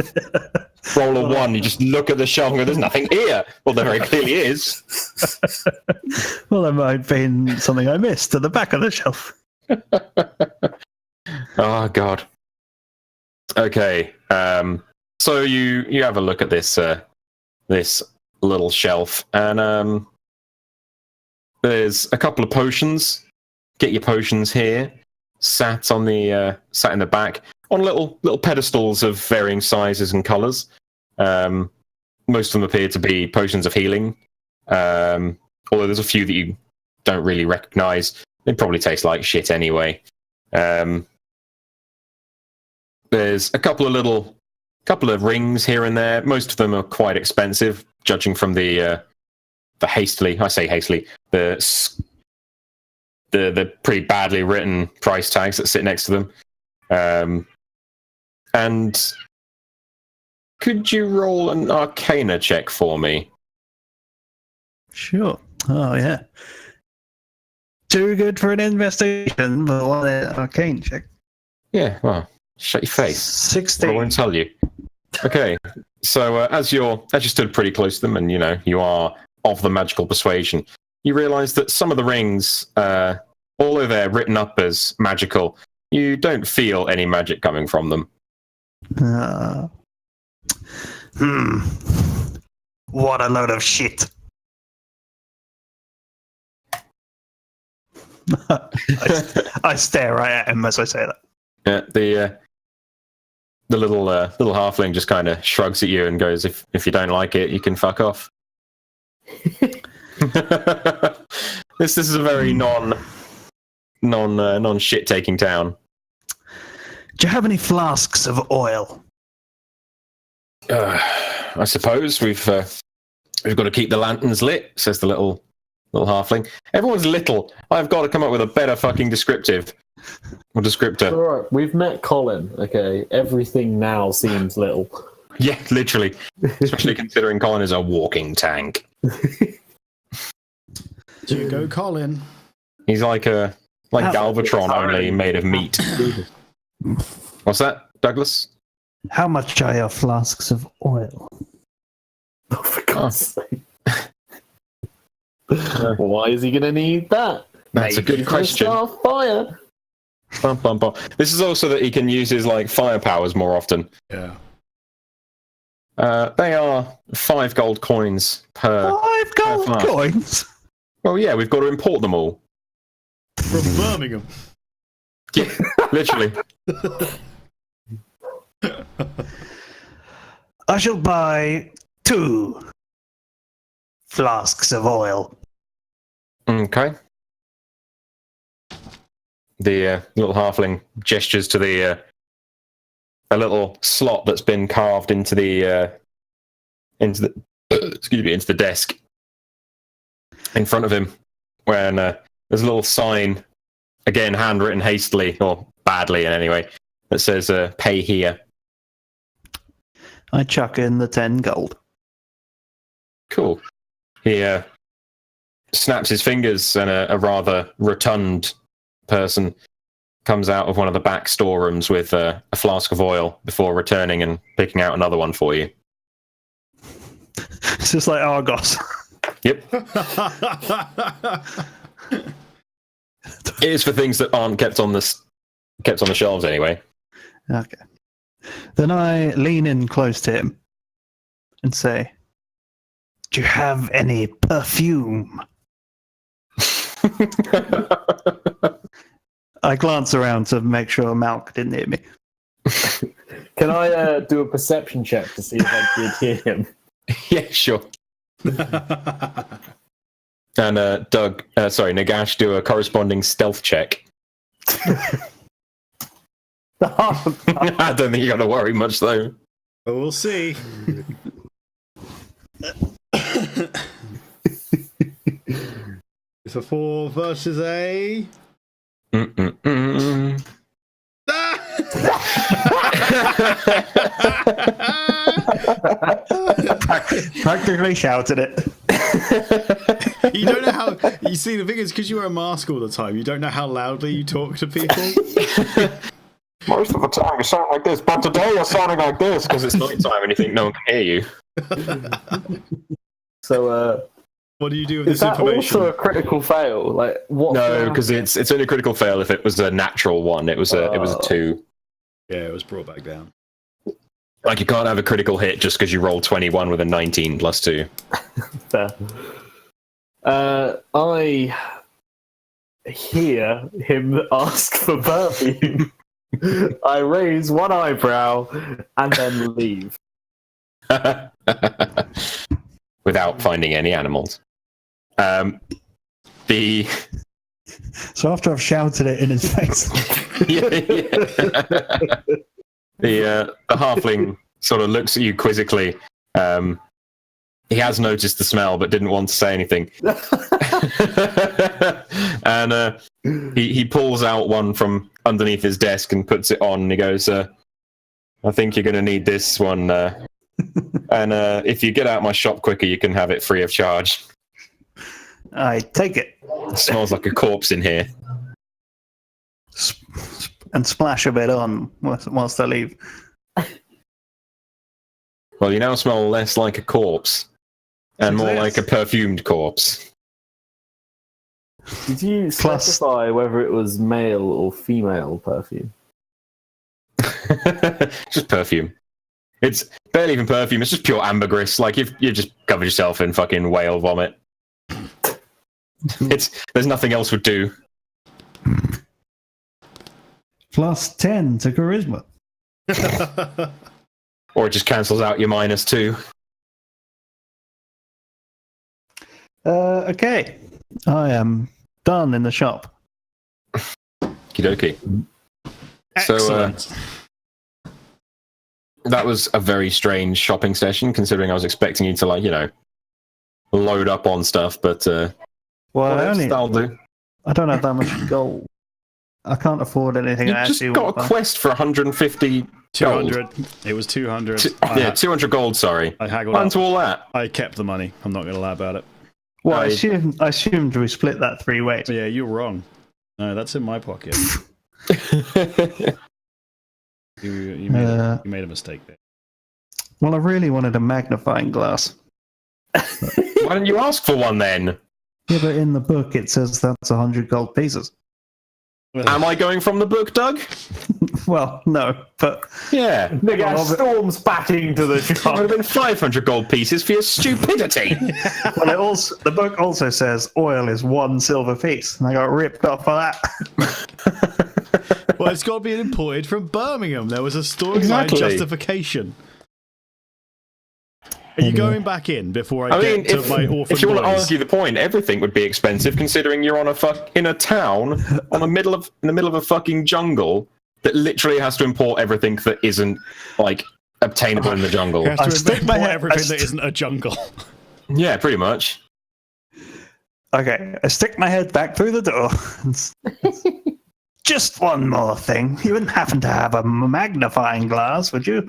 Roll a 1, you just look at the shelf and go, there's nothing here. Well, there very clearly is. Well, there might have been something I missed at the back of the shelf. Oh God. Okay. So you have a look at this this little shelf, and there's a couple of potions. Get your potions here, sat in the back on little pedestals of varying sizes and colours. Most of them appear to be potions of healing, although there's a few that you don't really recognise. They probably taste like shit anyway. There's a couple of rings here and there. Most of them are quite expensive, judging from the pretty badly written price tags that sit next to them. And could you roll an Arcana check for me? Sure. Oh, yeah. Too good for an investigation, but what an arcane check. Yeah, well, shut your face. 16. I won't tell you. Okay, so as you stood pretty close to them, and you are of the magical persuasion, you realise that some of the rings, although they're written up as magical, you don't feel any magic coming from them. What a load of shit. I stare right at him as I say that. Yeah, the little halfling just kind of shrugs at you and goes, "If you don't like it, you can fuck off." This is a very non shit taking town. Do you have any flasks of oil? I suppose we've got to keep the lanterns lit, says the little halfling. Everyone's little. I've got to come up with a better fucking descriptor. All right, we've met Colin. Okay, everything now seems little. Yeah, literally. Especially considering Colin is a walking tank. Do you go, Colin? He's like Galvatron, only made of meat. What's that, Douglas? How much are your flasks of oil? Oh, for God's sake. Why is he going to need that? That's a good question. Start fire. Bum, bum, bum. This is also that he can use his fire powers more often. Yeah. They are 5 gold coins per. 5 gold flask. coins? Well, yeah, we've got to import them all. From Birmingham. Yeah, literally. I shall buy 2 flasks of oil. Okay. The little halfling gestures to the a little slot that's been carved into the into the desk in front of him, when there's a little sign, again handwritten hastily or badly in any way, that says "Pay here." I chuck in the 10 gold. Cool. He snaps his fingers, and a rather rotund person comes out of one of the back storerooms with a flask of oil before returning and picking out another one for you. It's just like Argos. Yep. It is for things that aren't kept on the shelves anyway. Okay. Then I lean in close to him and say, "Do you have any perfume?" I glance around to make sure Malk didn't hear me. Can I do a perception check to see if I did hear him? Yeah, sure. And Nagash, do a corresponding stealth check. I don't think you got to worry much though. But we'll see. It's a 4 versus a. Practically shouted it. You don't know how. You see, the thing is, because you wear a mask all the time, you don't know how loudly you talk to people. Most of the time you sound like this, but today you're sounding like this because it's night time and you think no one can hear you. So, what do you do with is this that information? also a critical fail? Like what? No, because it's only a critical fail if it was a natural one. It was a 2. Yeah, it was brought back down. Like, you can't have a critical hit just because you rolled 21 with a 19 plus 2. Fair. I hear him ask for perfume. I raise one eyebrow and then leave. Without finding any animals. So after I've shouted it in his face. The halfling sort of looks at you quizzically. He has noticed the smell but didn't want to say anything. And he pulls out one from underneath his desk and puts it on, and he goes, "I think you're going to need this one. And if you get out my shop quicker, you can have it free of charge." I take it. It smells like a corpse in here. And splash a bit on whilst I leave. Well, you now smell less like a corpse and more Yes. like a perfumed corpse. Did you specify whether it was male or female perfume? Just perfume. It's barely even perfume. It's just pure ambergris. Like, you just covered yourself in fucking whale vomit. There's nothing else would do. Plus 10 to charisma. Or it just cancels out your -2. Okay. I am done in the shop. Okie dokie. Excellent. That was a very strange shopping session, considering I was expecting you to, load up on stuff, but that'll do. I don't have that much gold. I can't afford anything. You I just actually got want a to quest for 150 200. It was 200. Yeah, 200 gold, sorry. I haggled Onto up. all that. I kept the money. I'm not going to lie about it. Well, I assumed we split that 3 ways. But yeah, you're wrong. No, that's in my pocket. You made a mistake there. Well, I really wanted a magnifying glass. Why didn't you ask for one then? Yeah, but in the book it says that's 100 gold pieces. Am I going from the book, Doug? Well, no, but Yeah. Nagash storms back into the That would shop. have been 500 gold pieces for your stupidity. well, the book also says oil is 1 silver piece, and I got ripped off for that. Well, it's got to be imported from Birmingham. There was a storyline Exactly. justification. Are you going back in before I, I mean, get to my orphan if you want to boys? argue the point, everything would be expensive considering you're on in a town in the middle of a fucking jungle that literally has to import everything that isn't like obtainable in the jungle. You have I to stick my import head- everything I that isn't a jungle. Yeah, pretty much. Okay, I stick my head back through the door. Just one more thing. You wouldn't happen to have a magnifying glass, would you?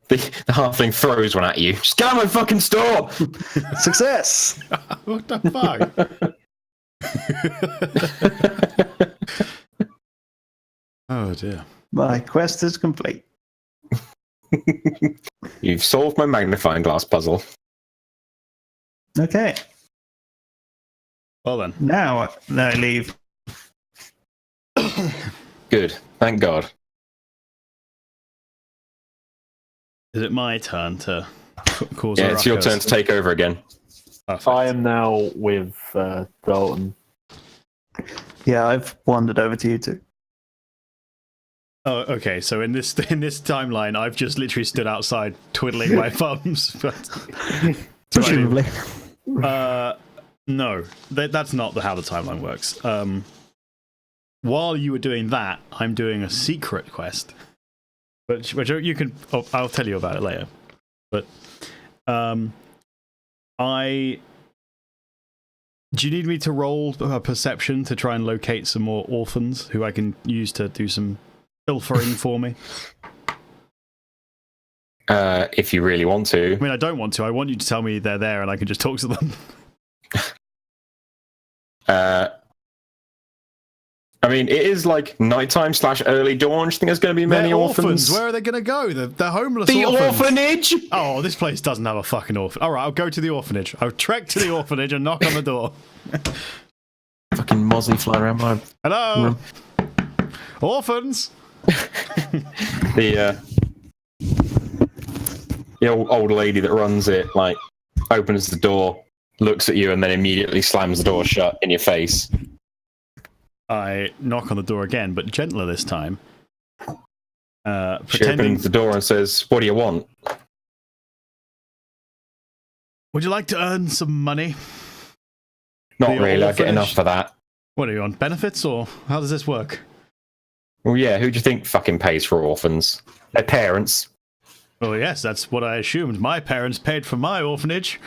The halfling throws one at you. Just get out of my fucking store! Success! What the fuck? Oh dear. My quest is complete. You've solved my magnifying glass puzzle. Okay, Well then. now I leave. Good. Thank God. Is it my turn to cause Yeah, a it's your ruckus? turn to take over again. Perfect. I am now with Dalton. Yeah, I've wandered over to you two. Oh, okay. So in this timeline, I've just literally stood outside twiddling my thumbs. But Presumably. no, that's not how the timeline works. While you were doing that, I'm doing a secret quest, which you can. Oh, I'll tell you about it later. But do you need me to roll a perception to try and locate some more orphans who I can use to do some pilfering for me? If you really want to. I mean, I don't want to. I want you to tell me they're there and I can just talk to them. I mean, it is like nighttime / early dawn. Do you think there's going to be many They're orphans? Where are they going to go? They're homeless The orphans. orphanage! Oh, this place doesn't have a fucking orphan. All right, I'll go to the orphanage. I'll trek to the orphanage and knock on the door. Fucking mozzie flying around my... Hello? Orphans? The old lady that runs it, like, opens the door, looks at you, and then immediately slams the door shut in your face. I knock on the door again, but gentler this time. She Pretending. opens the door and says, "What do you want?" Would you like to earn some money? Not The really, I get orphanage? enough for that. What are you on, benefits, or how does this work? Well, yeah, who do you think fucking pays for orphans? Their parents. Oh, yes, that's what I assumed. My parents paid for my orphanage.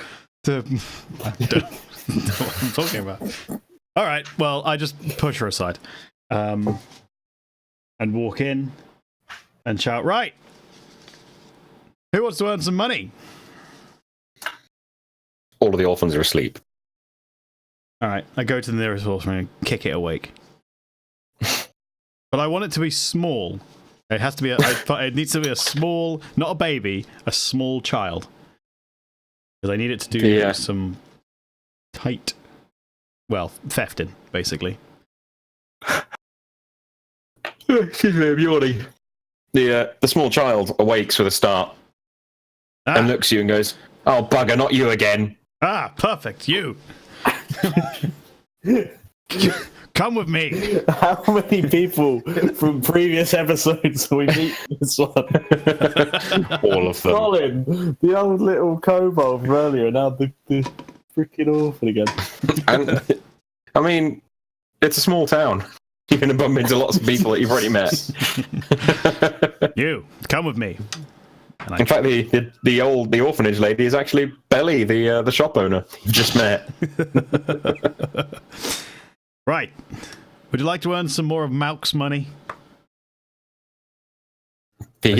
I don't know what I'm talking about. All right, well, I just push her aside and walk in and shout, right, who wants to earn some money? All of the orphans are asleep. All right, I go to the nearest horseman and kick it awake. But I want it to be small. It has to be it needs to be a small, not a baby, a small child. Because I need it to do some tight, well, thefting, basically. Excuse me, I'm yawning. The small child awakes with a start and looks at you and goes, "Oh, bugger, not you again." Ah, perfect, you. Come with me. How many people from previous episodes have we meet this one? All of them. Colin, the old little kobold from earlier, and now the freaking orphan again. And, I mean, it's a small town. You're going to bump into lots of people that you've already met. You, come with me. And In fact, the orphanage lady is actually Belly, the shop owner you've just met. Right. Would you like to earn some more of Malk's money? I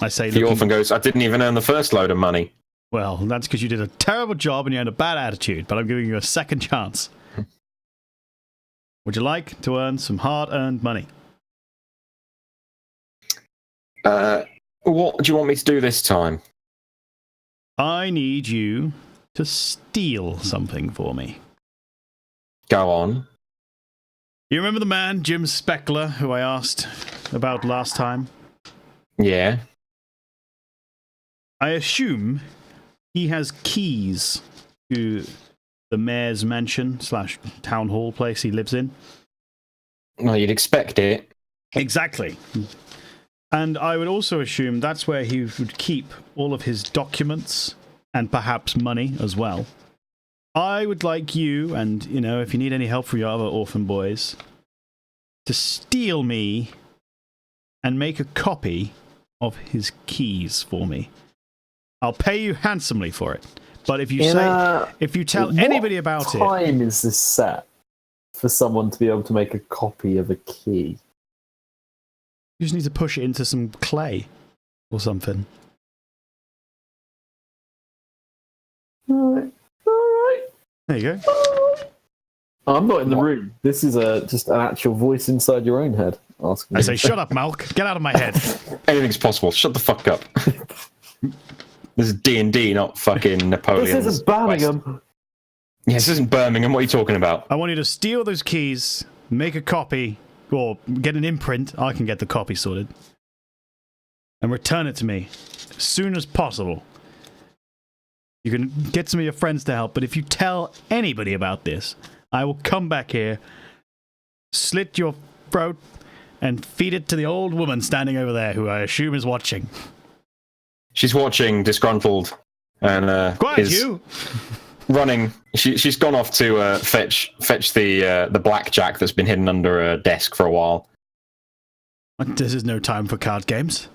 say, The looking- orphan goes, "I didn't even earn the first load of money." Well, that's because you did a terrible job and you had a bad attitude, but I'm giving you a second chance. Would you like to earn some hard-earned money? What do you want me to do this time? I need you to steal something for me. Go on. You remember the man, Jim Speckler, who I asked about last time? Yeah. I assume he has keys to the mayor's mansion / town hall place he lives in. Well, you'd expect it. Exactly. And I would also assume that's where he would keep all of his documents and perhaps money as well. I would like you, and, you know, if you need any help from your other orphan boys, to steal me and make a copy of his keys for me. I'll pay you handsomely for it. But if you if you tell anybody about it... What time is this set for someone to be able to make a copy of a key? You just need to push it into some clay or something. Alright. There you go. I'm not in the room. This is just an actual voice inside your own head asking. I say, shut up, Malk. Get out of my head. Anything's possible. Shut the fuck up. This is D&D, not fucking Napoleon. This isn't Birmingham. Yes, this isn't Birmingham. What are you talking about? I want you to steal those keys, make a copy, or get an imprint. I can get the copy sorted. And return it to me as soon as possible. You can get some of your friends to help, but if you tell anybody about this, I will come back here, slit your throat, and feed it to the old woman standing over there, who I assume is watching. She's watching, disgruntled, and Quiet, is you! running. She's gone off to fetch the blackjack that's been hidden under a desk for a while. This is no time for card games.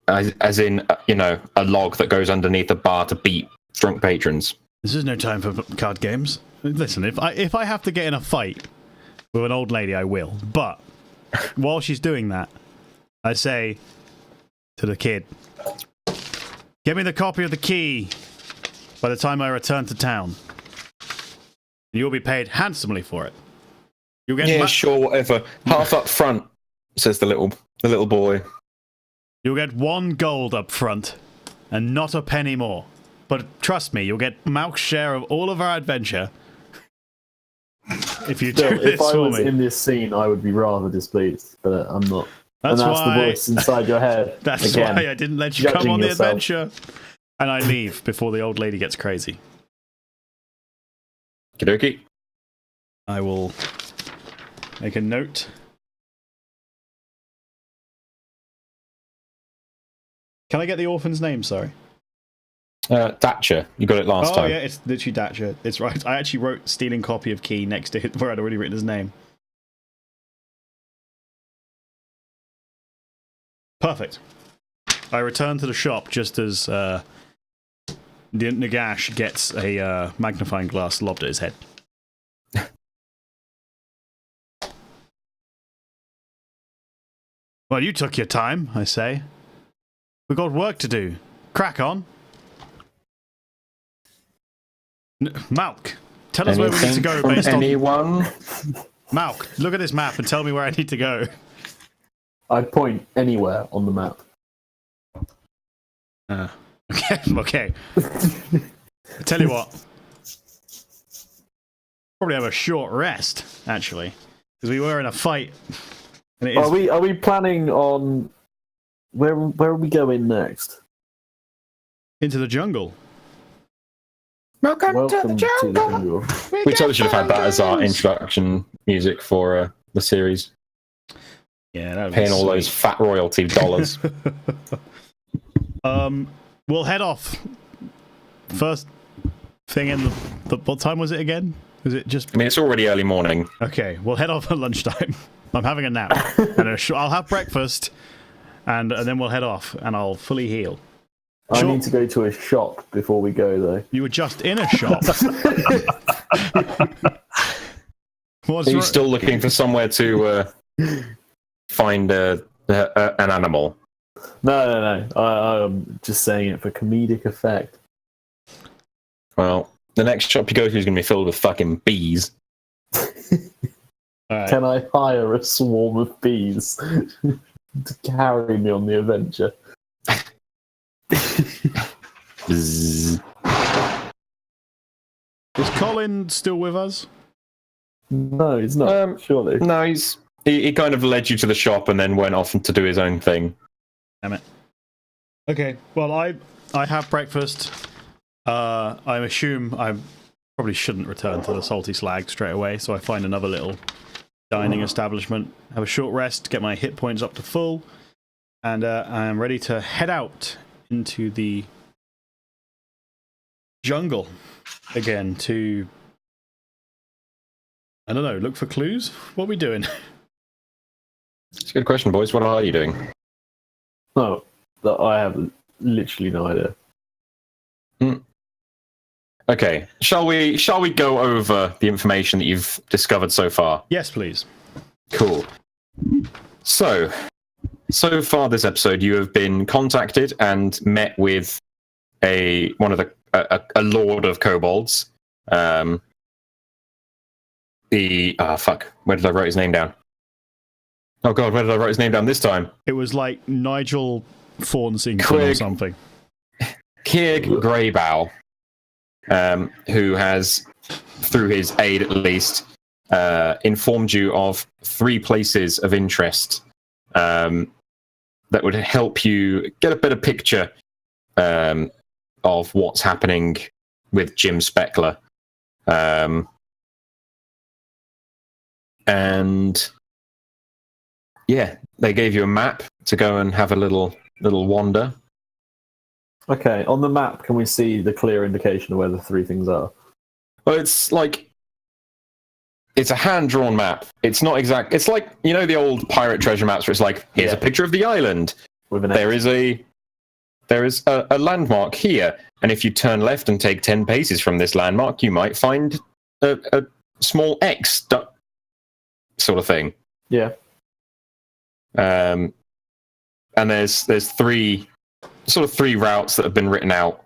As in, you know, a log that goes underneath a bar to beat drunk patrons. This is no time for card games. Listen, if I have to get in a fight with an old lady, I will. But while she's doing that, I say to the kid, "Get me the copy of the key by the time I return to town. You'll be paid handsomely for it. You'll get Sure, whatever. Half up front," says the little boy. You'll get 1 gold up front, and not a penny more. But trust me, you'll get Malk's share of all of our adventure. If you do this if I for was me. in this scene, I would be rather displeased, but I'm not. That's and that's why, the voice inside your head. That's again, why I didn't let you come judging on the yourself. adventure. And I leave before the old lady gets crazy. Kidoki. I will make a note. Can I get the orphan's name, sorry? Thatcher. You got it last time. Oh, yeah, it's literally Datcher. It's right. I actually wrote stealing copy of key next to it where I'd already written his name. Perfect. I return to the shop just as Nagash gets a magnifying glass lobbed at his head. Well, you took your time, I say. We've got work to do. Crack on. Malk, tell us where we need to go based on... anyone? Malk, look at this map and tell me where I need to go. I'd point anywhere on the map. Okay. I tell you what. Probably have a short rest, actually. Because we were in a fight. And it is... Are we planning on... Where are we going next? into the jungle. Welcome to the jungle. We totally should have had that as our introduction music for the series. Yeah, that would paying be all sweet. those fat royalty dollars. We'll head off. First thing in the what time was it again? Was it just? I mean, it's already early morning. Okay, we'll head off at lunchtime. I'm having a nap, and I'll have breakfast, and then we'll head off, and I'll fully heal. I need to go to a shop before we go, though. You were just in a shop. Are you still looking for somewhere to find an animal? No. I'm just saying it for comedic effect. Well, the next shop you go to is going to be filled with fucking bees. Right. Can I hire a swarm of bees to carry me on the adventure? Bzzz. Is Colin still with us? No, he's not. Surely. No, he's he kind of led you to the shop and then went off to do his own thing. Damn it. Okay, well, I have breakfast. I assume I probably shouldn't return to the Salty Slag straight away, so I find another little dining establishment, have a short rest, get my hit points up to full, and I am ready to head out into the jungle again to, I don't know, look for clues? What are we doing? It's a good question, boys. What are you doing? No, I have literally no idea. Okay, shall we go over the information that you've discovered so far? Yes, please. Cool. So far this episode, you have been contacted and met with a lord of kobolds. Where did I write his name down? Oh god, where did I write his name down this time? It was like Nigel Thornsinger or something. Kieg Greybow, who has, through his aid at least, informed you of 3 places of interest that would help you get a better picture of what's happening with Jim Speckler. And yeah, they gave you a map to go and have a little wander. Okay, on the map, can we see the clear indication of where the 3 things are? Well, it's a hand-drawn map. It's not exact. It's like, you know, the old pirate treasure maps where it's like, here's a picture of the island. With an There is a landmark here, and if you turn left and take 10 paces from this landmark, you might find a small X sort of thing. Yeah. And there's 3 routes that have been written out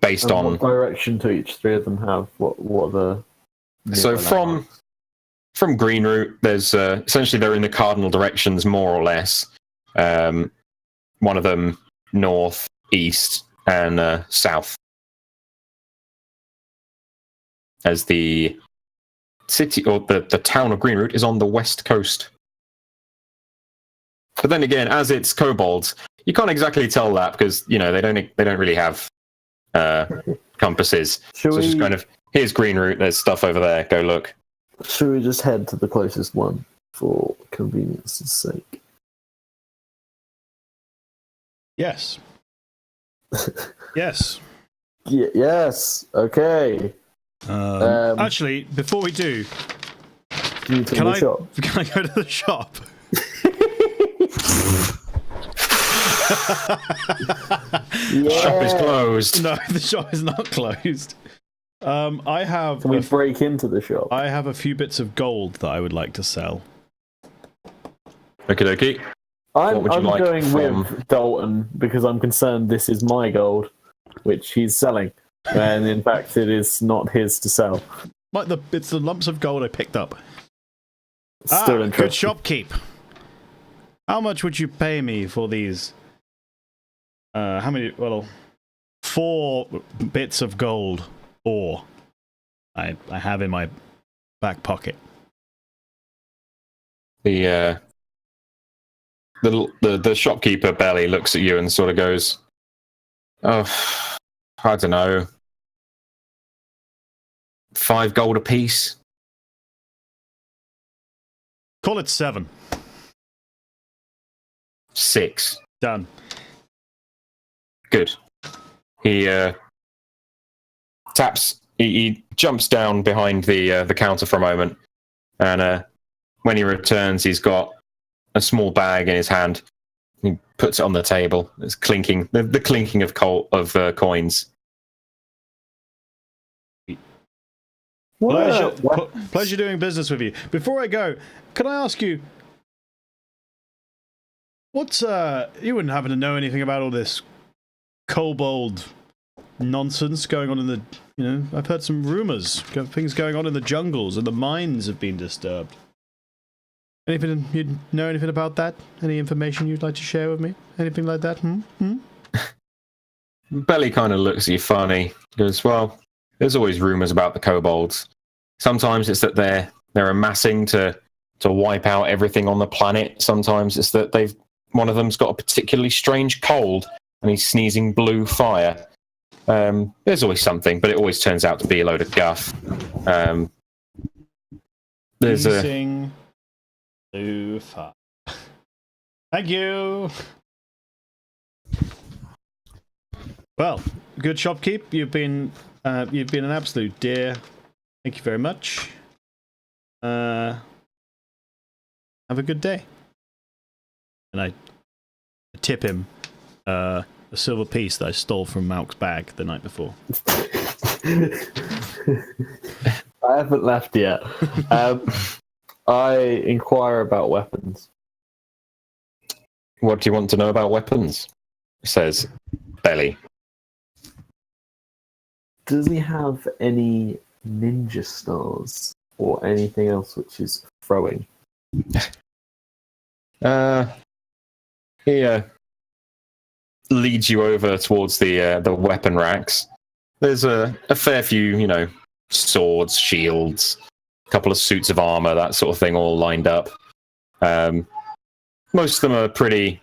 based on what direction do each 3 of them have? What are the so from Greenroot, there's essentially they're in the cardinal directions more or less. One of them north, east, and south. As the city or the town of Greenroot is on the west coast. But then again, as it's kobolds, you can't exactly tell that because, you know, they don't really have compasses. So it's just kind of, here's Greenroot, there's stuff over there, go look. Should we just head to the closest one for convenience's sake? Yes. Yes. Yes. Okay. Actually, before we do, can I go to the shop? Shop is closed. No, the shop is not closed. I have. Can we break into the shop? I have a few bits of gold that I would like to sell. Okie dokie. I'm like going from- with Dalton because I'm concerned this is my gold, which he's selling, and in fact it is not his to sell. It's the lumps of gold I picked up. Still interesting. Good shopkeep. How much would you pay me for these? How many? Well, 4 bits of gold ore I have in my back pocket. The shopkeeper barely looks at you and sort of goes, "Oh, I don't know, 5 gold apiece." Call it 7. 6. Done. Good. He taps. He jumps down behind the counter for a moment, and when he returns, he's got a small bag in his hand. He puts it on the table. It's clinking. The clinking of coins. Pleasure doing business with you. Before I go, can I ask you, what's you wouldn't happen to know anything about all this kobold nonsense going on in the, you know, I've heard some rumors, things going on in the jungles and the mines have been disturbed. Anything, you know anything about that? Any information you'd like to share with me? Anything like that? Belly kind of looks at you funny. Goes, well, there's always rumors about the kobolds. Sometimes it's that they're they're amassing to wipe out everything on the planet. Sometimes it's that one of them's got a particularly strange cold and he's sneezing blue fire. There's always something, but it always turns out to be a load of guff. There's Sneezing blue fire. Thank you. Well, good shopkeep. You've been an absolute dear. Thank you very much. Have a good day. And I tip him a silver piece that I stole from Malk's bag the night before. I haven't left yet. I inquire about weapons. What do you want to know about weapons? Says Belly. Does he have any ninja stars or anything else which is throwing? He leads you over towards the weapon racks. There's a fair few, swords, shields, a couple of suits of armor, that sort of thing, all lined up. Most of them are pretty,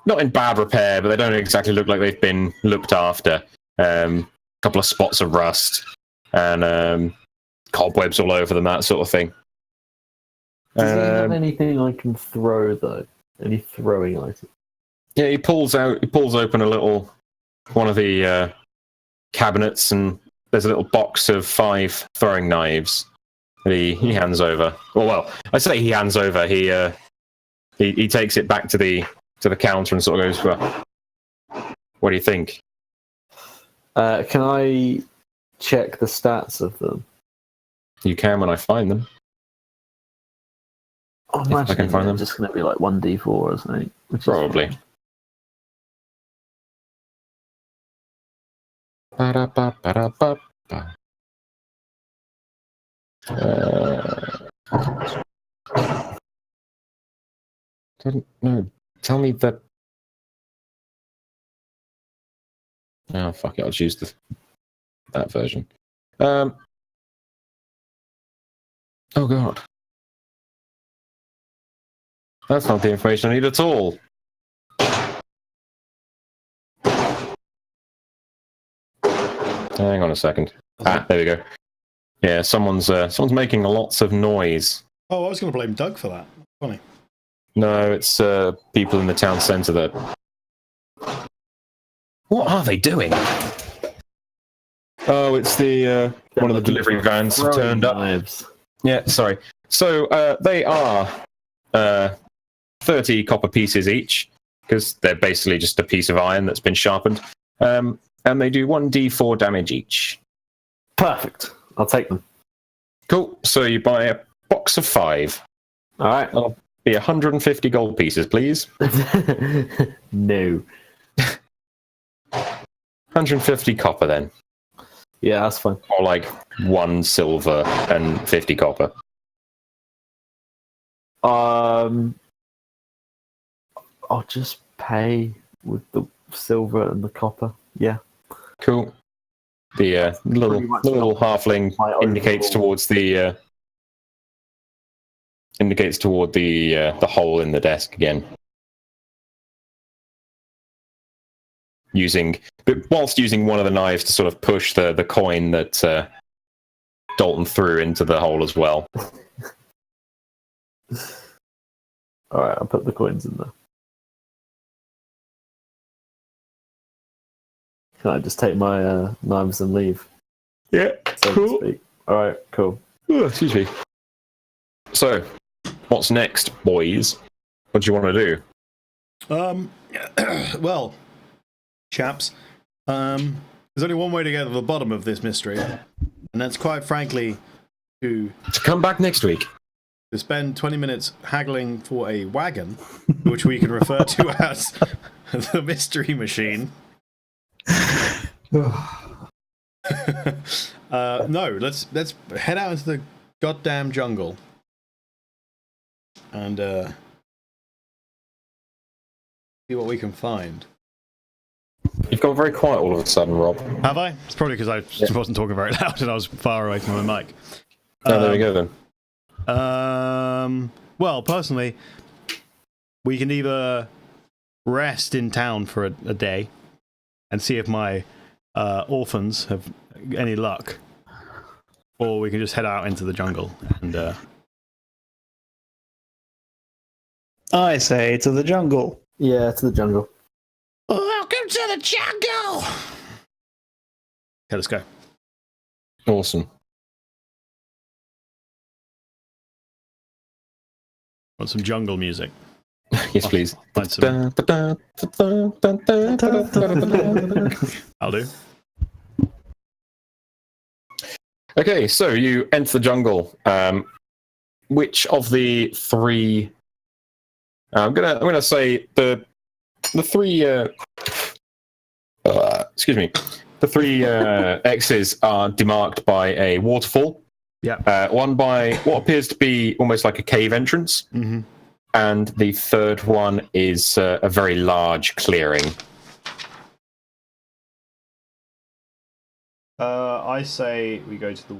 not in bad repair, but they don't exactly look like they've been looked after. A couple of spots of rust and cobwebs all over them, that sort of thing. Does he have anything I can throw, though? Any throwing items? Yeah, he pulls open one of the cabinets, and there's a little box of 5 throwing knives that he hands over. Well, I say he hands over. He takes it back to the counter and sort of goes, "Well, what do you think?" Can I check the stats of them? You can when I find them. I'm I can find them. Just going to be like 1d4 or something. Probably. Ba-da-ba-ba-da-ba-ba. No, tell me that. Oh, fuck it, I'll choose that version. Oh, God. That's not the information I need at all. Hang on a second. There we go. Yeah, someone's making lots of noise. Oh, I was going to blame Doug for that. Funny. No, it's people in the town centre that... What are they doing? Oh, it's the one of the delivery vans turned up. Knives. Yeah, sorry. So they are 30 copper pieces each, because they're basically just a piece of iron that's been sharpened. And they do 1d4 damage each. Perfect. I'll take them. Cool. So you buy a box of 5. All right. That'll be 150 gold pieces, please. No. 150 copper, then. Yeah, that's fine. Or like 1 silver and 50 copper. I'll just pay with the silver and the copper. Yeah. Cool. The little halfling indicates toward the hole in the desk again. Whilst using one of the knives to sort of push the coin that Dalton threw into the hole as well. All right, I'll put the coins in there. Can I just take my knives and leave? Yeah, So to speak. All right, cool. Oh, excuse me. So, what's next, boys? What do you want to do? Well, chaps, there's only one way to get to the bottom of this mystery, and that's quite frankly to come back next week. To spend 20 minutes haggling for a wagon, which we can refer to as the mystery machine. No, let's head out into the goddamn jungle and see what we can find. You've gone very quiet all of a sudden, Rob. Have I? It's probably because I just wasn't talking very loud and I was far away from my mic. Oh, there we go then. Well, personally, we can either rest in town for a day and see if my orphans have any luck, or we can just head out into the jungle and. I say to the jungle. Yeah, to the jungle. Welcome to the jungle. Okay, let's go. Awesome. Want some jungle music? Yes, please. Find some. I'll do. Okay, so you enter the jungle. Which of the three? I'm gonna say the three. Excuse me. The three X's are demarked by a waterfall. Yeah. One by what appears to be almost like a cave entrance, and the third one is a very large clearing. I say we go to the.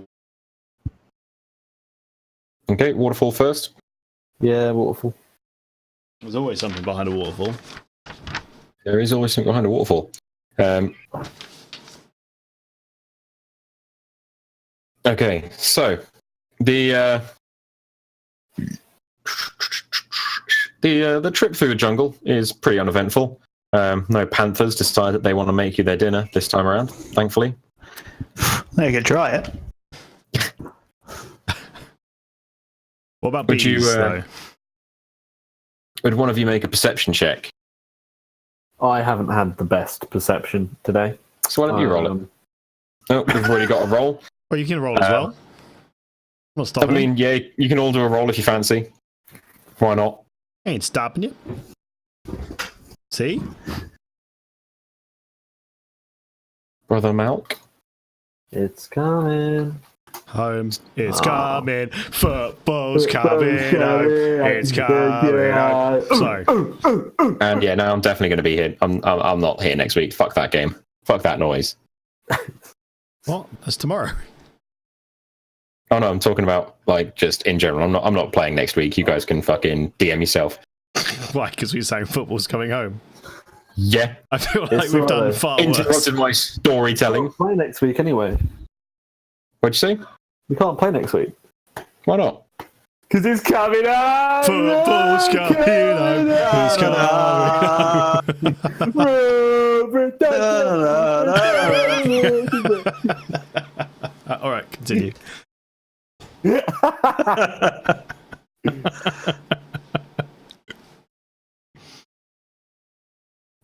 Okay, waterfall first. Yeah, waterfall. There's always something behind a waterfall. There is always something behind a waterfall. Okay, so the trip through the jungle is pretty uneventful. No panthers decide that they want to make you their dinner this time around, thankfully. They could try it. What about Would bees, you, though? Would one of you make a perception check? I haven't had the best perception today. So why don't you roll it? Oh, we've already got a roll. Well, you can roll as well. Not I stopping you. mean, yeah, you can all do a roll if you fancy. Why not? Ain't stopping you. See? Brother Malk? It's coming. Home. It's coming. Football's coming home. It's coming home. Sorry. And yeah, no, I'm definitely going to be here. I'm not here next week. Fuck that game. Fuck that noise. What? That's tomorrow. Oh no, I'm talking about like just in general. I'm not playing next week. You guys can fucking DM yourself. Why? Because we're saying football's coming home. Yeah. I feel like It's we've done alright. far worse. Interrupted my storytelling. Play next week anyway. What'd you say? We can't play next week. Why not? Because it's coming up! Football's coming home. It's coming home. All right, continue.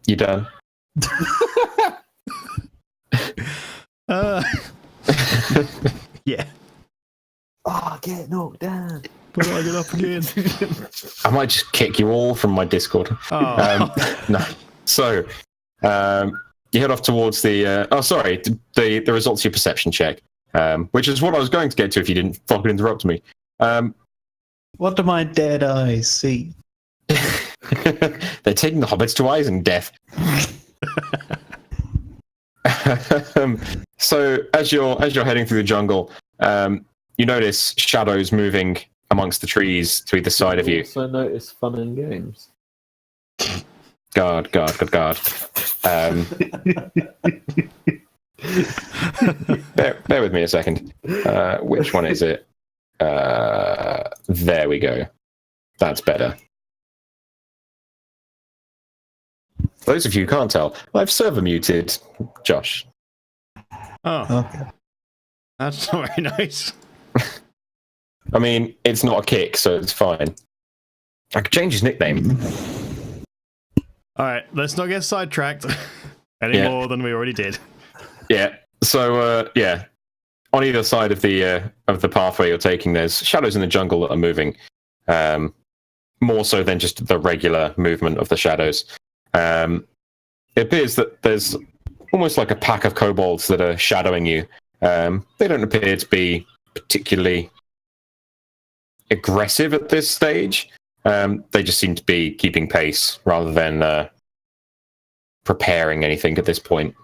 You done? Yeah. Ah, Oh, get knocked down. But I get up again. I might just kick you all from my Discord. Oh. No. So, you head off towards the. The results of your perception check, which is what I was going to get to if you didn't fucking interrupt me. What do my dead eyes see? They're taking the hobbits to eyes and death. So as you're heading through the jungle, you notice shadows moving amongst the trees to either side of you. Also notice fun and games. God. Bear with me a second. Which one is it? There we go. That's better. Those of you who can't tell, I've server muted Josh. Oh, Okay. that's not very nice. I mean, it's not a kick, so it's fine. I could change his nickname. All right, let's not get sidetracked any more than we already did. Yeah. So, on either side of the pathway you're taking, there's shadows in the jungle that are moving. More so than just the regular movement of the shadows. It appears that there's almost like a pack of kobolds that are shadowing you. They don't appear to be particularly aggressive at this stage. They just seem to be keeping pace rather than preparing anything at this point.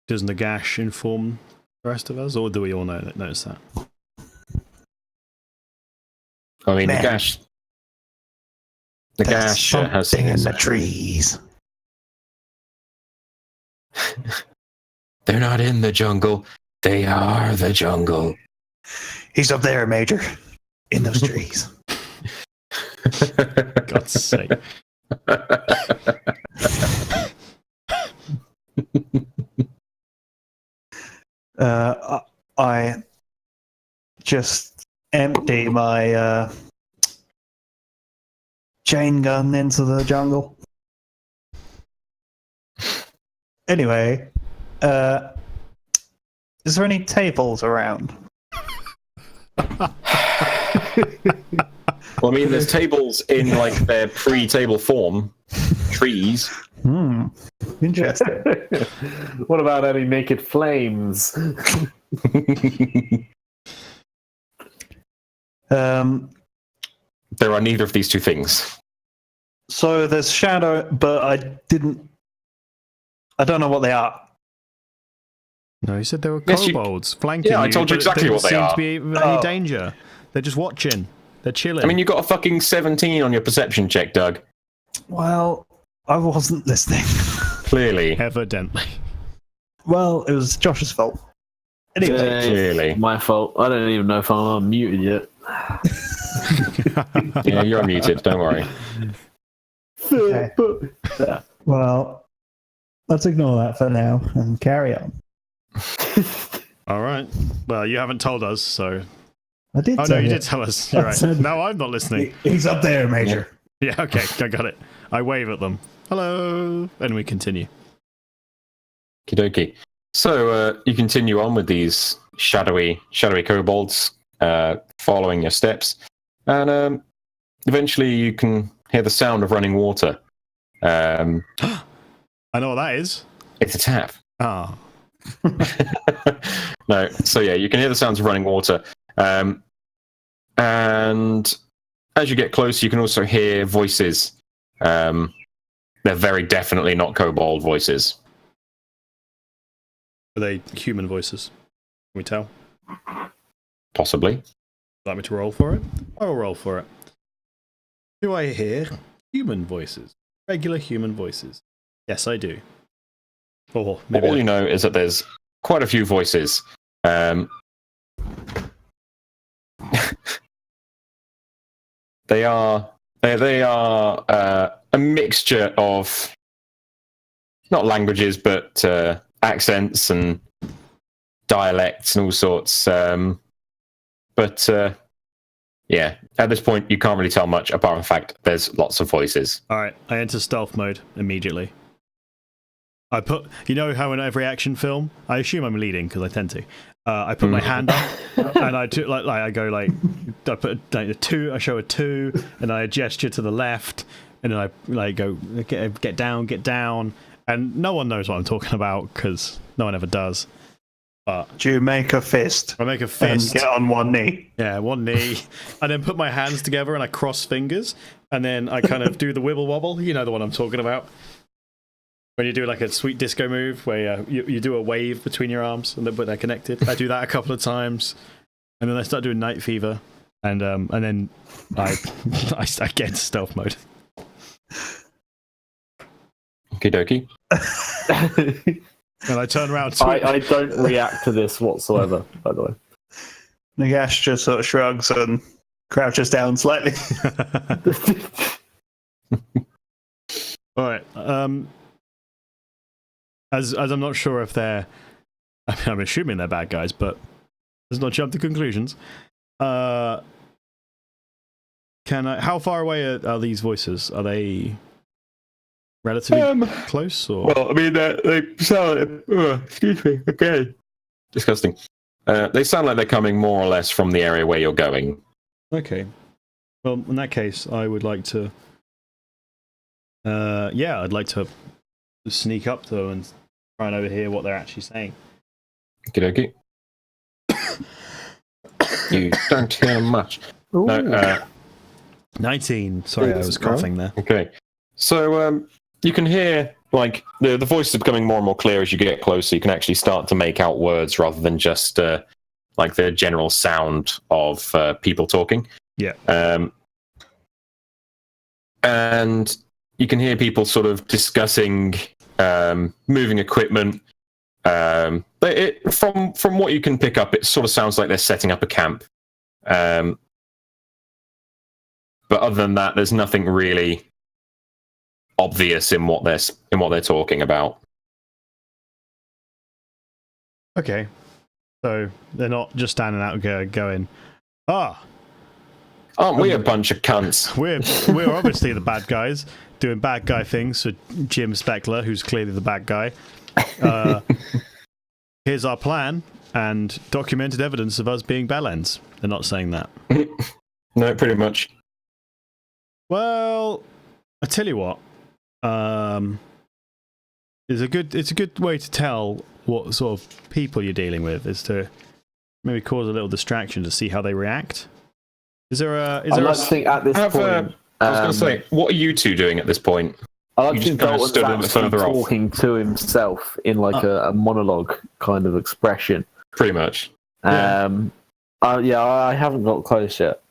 Does Nagash inform the rest of us, or do we all notice that? I mean, Man, Nagash has something in his, the trees. They're not in the jungle. They are the jungle. He's up there, Major. In those trees. God's sake. I just empty my chain gun into the jungle. Anyway, is there any tables around? Well, I mean, there's tables in like their pre-table form, trees. Interesting. What about any naked flames? There are neither of these two things. So there's shadow, but I don't know what they are. No, you said there were Yes, kobolds flanking you. Yeah, I told you but exactly there what they doesn't are. seem to be any danger. They're just watching. They're chilling. I mean, you got a fucking 17 on your perception check, Doug. Well, I wasn't listening. Clearly. Evidently. Well, it was Josh's fault. Anyway, Clearly. My fault. I don't even know if I'm unmuted yet. Yeah, you're unmuted. Don't worry. Okay. Well, let's ignore that for now and carry on. All right. Well, you haven't told us, so. I did. Oh no, you did tell us. You're right. said- No, I'm not listening. He's up there, Major. Yeah. Okay. I got it. I wave at them. Hello, and we continue. Kidoki. So you continue on with these shadowy kobolds following your steps, and eventually you can hear the sound of running water. I know what that is. It's a tap. Ah. No, so yeah, you can hear the sounds of running water, and as you get close, you can also hear voices. They're very definitely not kobold voices. Are they human voices? Can we tell? Possibly. Would you like me to roll for it? I will roll for it. Do I hear human voices? Regular human voices? Yes, I do. Or maybe All you know is that there's quite a few voices. They are a mixture of not languages, but accents and dialects and all sorts. But yeah, at this point, you can't really tell much apart from the fact there's lots of voices. All right, I enter stealth mode immediately. I put, you know how in every action film, I assume I'm leading because I tend to. I put my hand up and I do I go like I put a 2, I show a 2, and I gesture to the left, and then I like go get down, and no one knows what I'm talking about because no one ever does. But Do you make a fist? I make a And fist. get on one knee. Yeah, one knee, and then put my hands together and I cross fingers, and then I kind of do the wibble wobble. You know the one I'm talking about. When you do like a sweet disco move where you do a wave between your arms and but they're connected. I do that a couple of times, and then I start doing Night Fever, and then I get into stealth mode. Okie dokie. And I turn around to I don't react to this whatsoever, by the way. Nagash just sort of shrugs and crouches down slightly. All right. As I'm not sure if they're, I mean, I'm assuming they're bad guys, but let's not jump to conclusions. How far away are these voices? Are they relatively close, or? Well, I mean, they sound. Excuse me. Okay. Disgusting. They sound like they're coming more or less from the area where you're going. Okay. Well, in that case, I would like to. I'd like to sneak up to them and try and overhear what they're actually saying. Okie dokie. You don't hear much. Ooh. No. 19. Sorry, I was coughing there. Okay. So you can hear like the voices are becoming more and more clear as you get closer. You can actually start to make out words rather than just like the general sound of people talking. Yeah. And you can hear people sort of discussing moving equipment. From what you can pick up, it sort of sounds like they're setting up a camp. But other than that, there's nothing really obvious in what they're talking about. Okay. So they're not just standing out going, Aren't we a bunch of cunts? we're obviously the bad guys doing bad guy things for Jim Speckler, who's clearly the bad guy. Here's our plan and documented evidence of us being bellends. They're not saying that. No, pretty much. Well, I tell you what. It's a good way to tell what sort of people you're dealing with, is to maybe cause a little distraction to see how they react. Is there a? I like to think at this point. I was going to say, what are you two doing at this point? I like You to just think kind of Dalton's stood a bit actually further off. talking to himself in like a monologue kind of expression. Pretty much. Yeah. I haven't got close yet.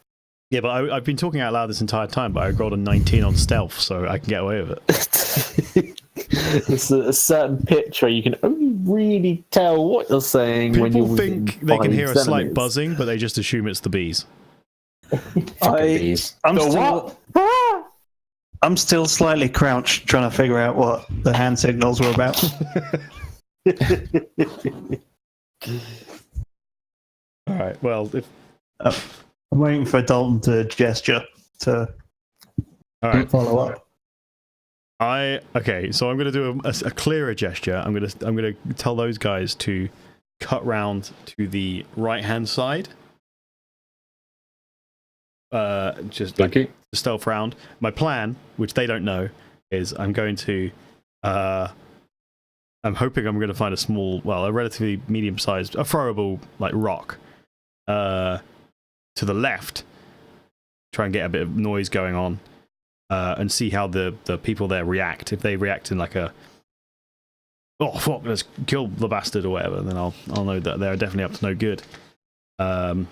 Yeah, but I've been talking out loud this entire time, but I rolled a 19 on stealth, so I can get away with it. It's a certain pitch where you can only really tell what you're saying when you're People think within they can 5 hear a slight centimeters. buzzing, but they just assume it's the bees. Fucking bees. I'm still slightly crouched, trying to figure out what the hand signals were about. All right. Well, if I'm waiting for Dalton to gesture to all right. follow up. Okay, so I'm going to do a clearer gesture. I'm going to tell those guys to cut round to the right hand side. Just like Okay. stealth round. My plan, which they don't know, is I'm going to. I'm hoping I'm going to find a relatively medium-sized, a throwable like rock, to the left. Try and get a bit of noise going on. And see how the people there react. If they react in like a, oh fuck, let's kill the bastard or whatever, then I'll know that they're definitely up to no good. And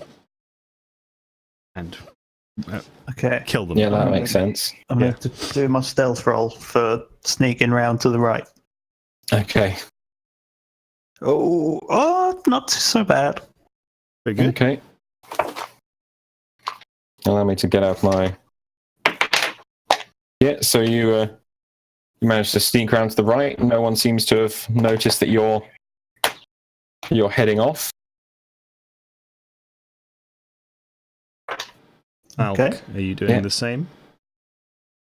Okay. kill them. Yeah, that makes sense. I'm going to do my stealth roll for sneaking round to the right. Okay. Oh, not so bad. Very good. Okay. Allow me to get out my... Yeah, so you managed to sneak around to the right. No one seems to have noticed that you're heading off. Malk, Okay. are you doing the same?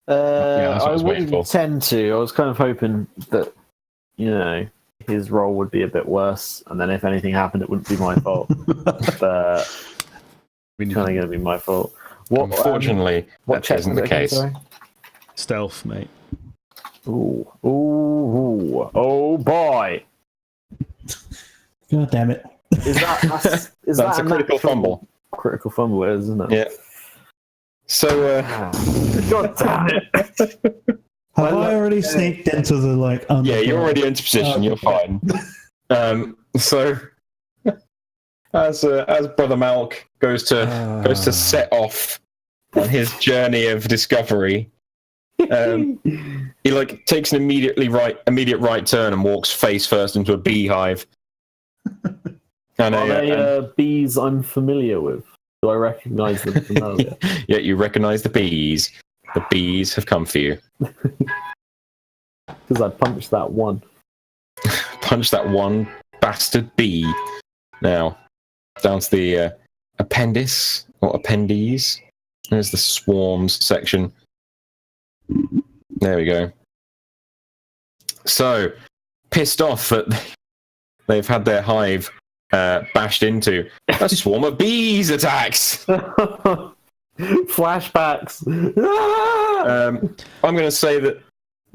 that's what I I was waiting wouldn't for. tend to. I was kind of hoping that, his role would be a bit worse, and then if anything happened, it wouldn't be my fault. But it's kind of going to be my fault. Unfortunately, what that isn't the case. Sorry? Stealth, mate. Ooh, oh boy! God damn it. Is that is That's that a critical fumble. Critical fumble, isn't it? Yeah. So, God damn it! Have I already sneaked into the yeah, you're already into position. You're fine. So, as Brother Malk goes to set off on his journey of discovery, he takes an immediate right turn and walks face first into a beehive. And Are they bees I'm familiar with? Do I recognise them from earlier? Yeah, you recognise the bees. The bees have come for you. Because I punched that one. Punch that one bastard bee. Now, down to the appendix or attendees. There's the swarms section. There we go. So, pissed off that they've had their hive bashed into, a swarm of bees attacks. Flashbacks. I'm going to say that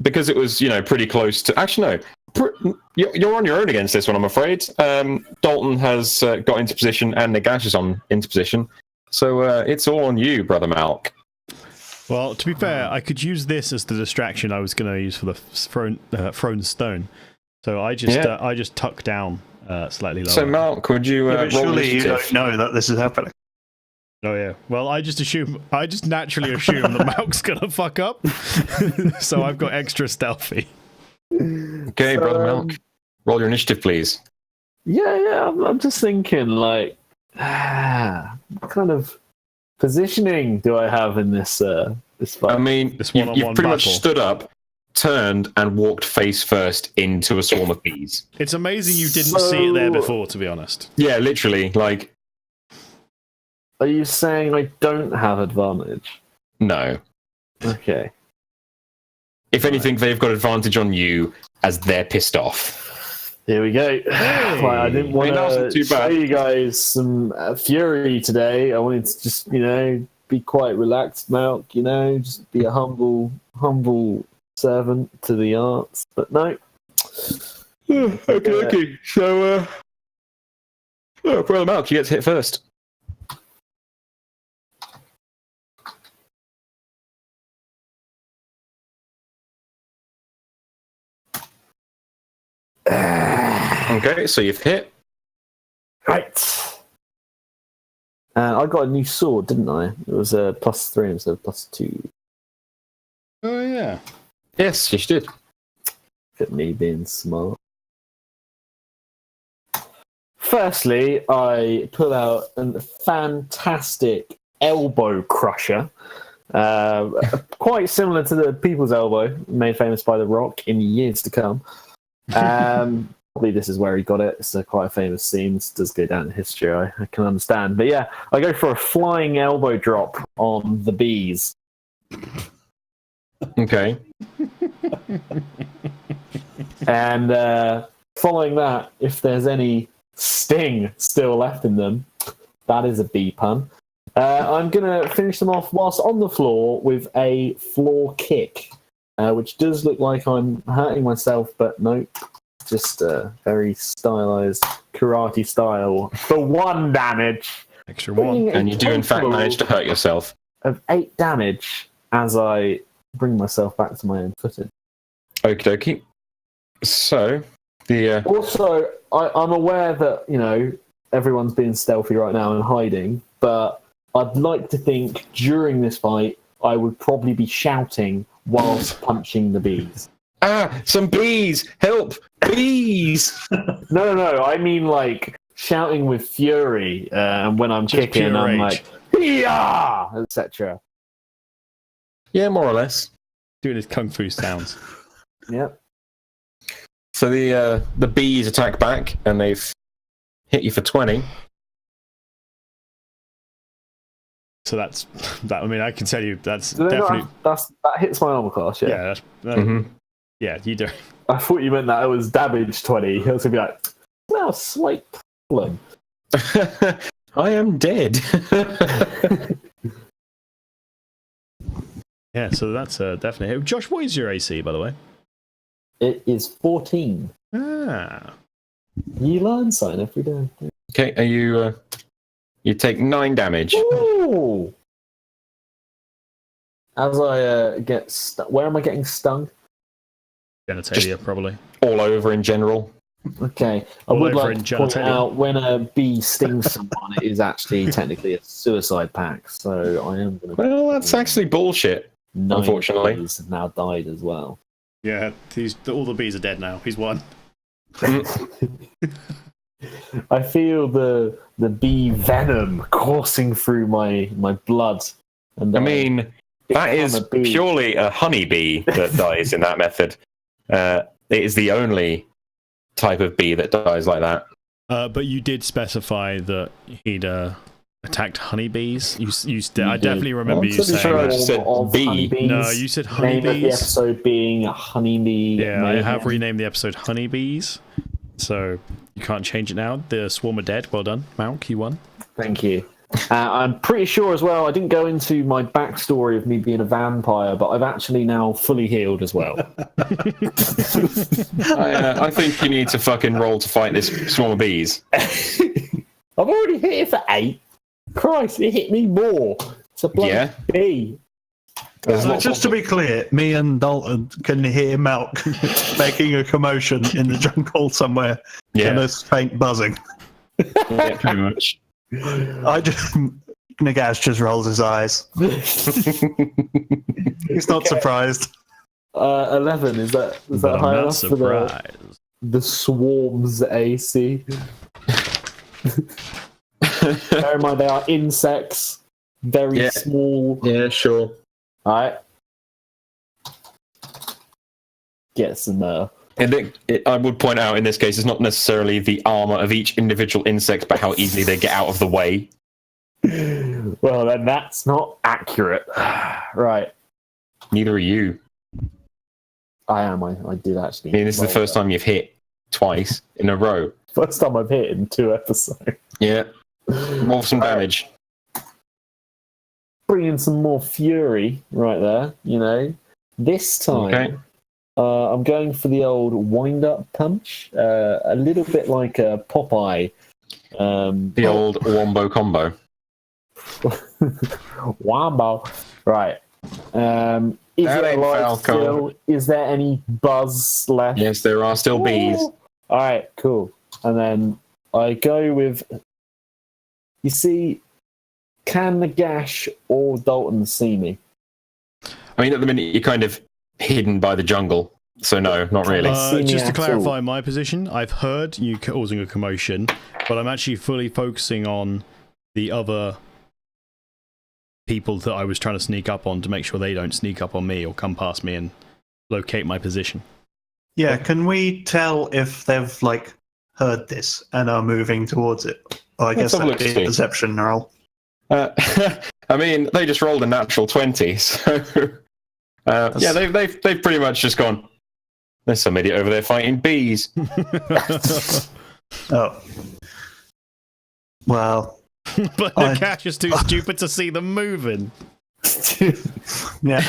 because it was, pretty close to. Actually, no. You're on your own against this one, I'm afraid. Dalton has got into position, and Nagash is into position. So it's all on you, Brother Malk. Well, to be fair, I could use this as the distraction I was going to use for the thrown stone. So I just tuck down slightly lower. So, Malk, would you roll surely you initiative? don't know that this is happening. Oh yeah. Well, I just naturally assume that Malk's gonna fuck up, so I've got extra stealthy. Okay, So, Brother Malk, roll your initiative, please. Yeah. I'm just thinking, like, what kind of positioning do I have in this fight? I mean, This you've one-on-one pretty much battle. stood up, turned, and walked face first into a swarm of bees. It's amazing you didn't see it there before, to be honest. Yeah, literally. Like, Are you saying I don't have advantage? no. Okay. If anything, they've got advantage on you as they're pissed off. Here we go. Right, I didn't want that wasn't too to show bad. you guys some fury today. I wanted to just, be quite relaxed, Malk, just be a humble servant to the arts. But no. Okay. So, Brother Malk, you get to hit first. Okay, so you've hit. Right. I got a new sword, didn't I? It was a +3 instead of +2. Oh yeah. Yes, you did. Look at me being smart. Firstly, I pull out a fantastic elbow crusher. Quite similar to the People's Elbow, made famous by The Rock in years to come. Probably this is where he got it. It's quite a famous scene. This does go down in history, I can understand. But yeah, I go for a flying elbow drop on the bees. Okay. And following that, if there's any sting still left in them, that is a bee pun. I'm going to finish them off whilst on the floor with a floor kick, which does look like I'm hurting myself, but no, just very stylized karate style for 1 damage. Extra one. And you do, in fact, manage to hurt yourself. Of 8 damage as I bring myself back to my own footing. Okie dokie. So, the... Also, I'm aware that, everyone's being stealthy right now and hiding, but I'd like to think during this fight, I would probably be shouting whilst punching the bees. some bees! Help! Bees! No, I mean like shouting with fury, and when I'm Just kicking, pure I'm rage. like, yeah, etc. Yeah, more or less. Doing his kung fu sounds. Yep. So the bees attack back, and they've hit you for 20. So that's that. I mean, I can tell you that's Do they not definitely. that hits my armor class, yeah. Yeah, Mm-hmm. yeah. You do. I thought you meant that it was damage 20. I was gonna be like, well, slight problem. I am dead. Yeah, so that's definitely. Josh, what is your AC, by the way? It is 14. Ah, You learn something every day. Okay, are you... you take 9 damage. Ooh. As I get where am I getting stung? genitalia probably. All over in general. Okay, I All would over like in to point genitalia. out when a bee stings someone, it is actually technically a suicide pact. So I am going to. Well, that's actually bullshit. 9 unfortunately. bees have now died as well. Yeah, all the bees are dead now. He's won. I feel the bee venom coursing through my blood. And I mean, that become is a bee. purely a honeybee that dies in that method. It is the only type of bee that dies like that. But you did specify that he'd attacked honeybees. I did. definitely remember you pretty saying sure I that. just said bee. honeybees. No, you said Name of the honeybees. episode being Honeybee. Yeah, I Mayhem. have renamed the episode Honeybees, so you can't change it now. The swarm are dead. Well done, Malk. You won. Thank you. I'm pretty sure as well, I didn't go into my backstory of me being a vampire, but I've actually now fully healed as well. I think you need to fucking roll to fight this swarm of bees. I've already hit it for 8. Christ, it hit me more. It's a bloody Yeah. bee. There's So lots just to of be clear, me and Dalton can hear Malk making a commotion in the jungle somewhere and yeah, a faint buzzing. yeah, pretty much. Nagash just rolls his eyes. He's not surprised. 11, is that But I'm high not enough for surprised. the swarm's AC? Bear in mind, they are insects, very Yeah. small. Yeah, sure. Alright. Get some I would point out in this case, it's not necessarily the armor of each individual insect, but how easily they get out of the way. well, then that's not accurate. Right. Neither are you. I am. I did actually. I mean, this is the first time you've hit twice in a row. First time I've hit in 2 episodes. Yeah. Roll some damage. Bring in some more fury right there, This time, Okay. I'm going for the old wind-up punch. A little bit like a Popeye. The old Wombo combo. Wombo. Right. Is That there ain't life Falco. still? Is there any buzz left? Yes, there are still bees. Alright, cool. And then I go with... You see, can Nagash or Dalton see me? I mean, at the minute, you're kind of hidden by the jungle. So no, not really. See me Just to at clarify all. my position, I've heard you causing a commotion, but I'm actually fully focusing on the other people that I was trying to sneak up on to make sure they don't sneak up on me or come past me and locate my position. Yeah, can we tell if they've heard this and are moving towards it? Well, I Let's guess have a that'd look, be a see. perception roll. I mean, they just rolled a natural 20, so yeah, they've pretty much just gone. There's some idiot over there fighting bees. Oh. Well, But the cat is too stupid to see them moving. yeah.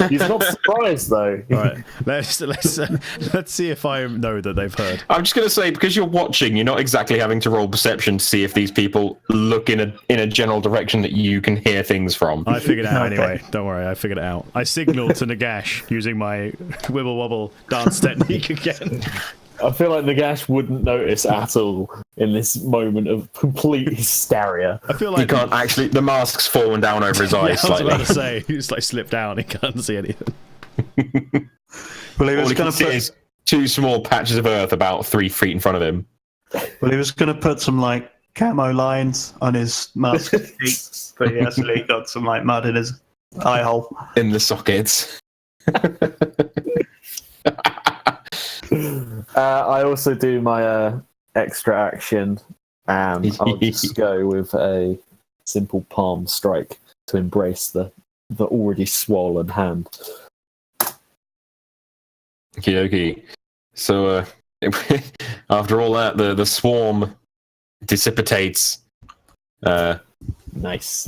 He's not surprised, though. All right, let's see if I know that they've heard. I'm just going to say, because you're watching, you're not exactly having to roll perception to see if these people look in a general direction that you can hear things from. I figured it out Okay. anyway. Don't worry, I figured it out. I signaled to Nagash using my wibble wobble dance technique again. I feel like Nagash wouldn't notice at all in this moment of complete hysteria. I feel He like can't actually. The mask's fallen down over his yeah, I eyes was about slightly. to say, he's slipped down. He can't see anything. Well, he All was he going can to see put. is 2 small patches of earth about 3 feet in front of him. Well, he was going to put some camo lines on his mask cheeks, but he actually got some mud in his eye hole. In the sockets. I also do my extra action, and I'll just go with a simple palm strike to embrace the already swollen hand. Okay. So after all that, the swarm dissipates. Nice.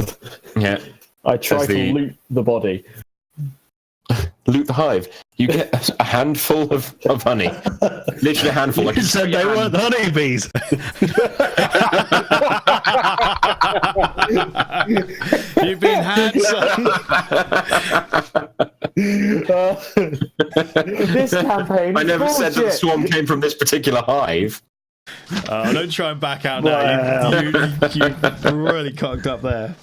Yeah. I try As to the- loot the body. Loot the hive. You get a handful of honey. Literally a handful. Like You said they weren't honeybees. You've been handsome. This campaign. I never is said that the bullshit. swarm came from this particular hive. Don't try and back out now. You really cocked up there.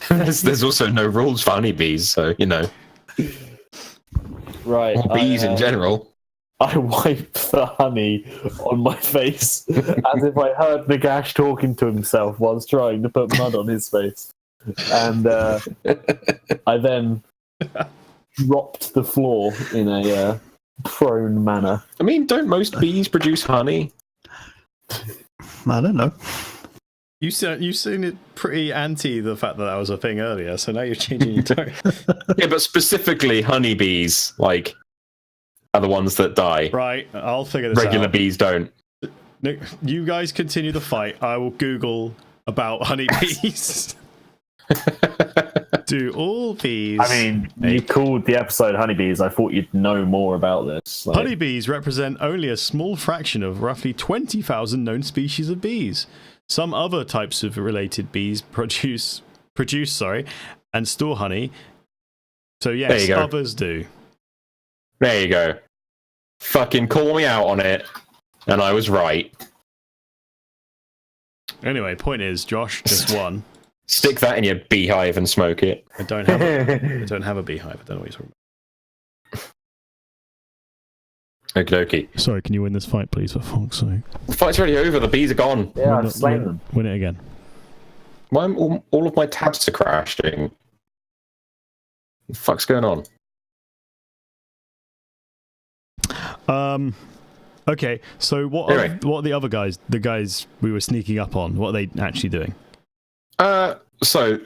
There's also no rules for honeybees, so Right. or bees in general. I wiped the honey on my face as if I heard Nagash talking to himself whilst trying to put mud on his face. And I then dropped the floor in a prone manner. I mean, don't most bees produce honey? I don't know. You seemed pretty anti the fact that was a thing earlier, so now you're changing your tone. Yeah, but specifically honeybees, are the ones that die. Right, I'll figure this Regular out. bees don't. Nick, you guys continue the fight. I will Google about honeybees. Do all bees? I mean, you called the episode Honeybees. I thought you'd know more about this. Honeybees represent only a small fraction of roughly 20,000 known species of bees. Some other types of related bees produce and store honey So There yes, you go. others do. There you go. Fucking call me out on it, and I was right. Anyway, point is, Josh just won. Stick that in your beehive and smoke it. I don't have a beehive. I don't know what you're talking about. Okie dokie. Sorry, can you win this fight, please, for fuck's sake? The fight's already over. The bees are gone. Yeah, I've slain them. Win it again. Why am all of my tabs are crashing? What the fuck's going on? Okay, so what are the other guys, the guys we were sneaking up on, what are they actually doing? So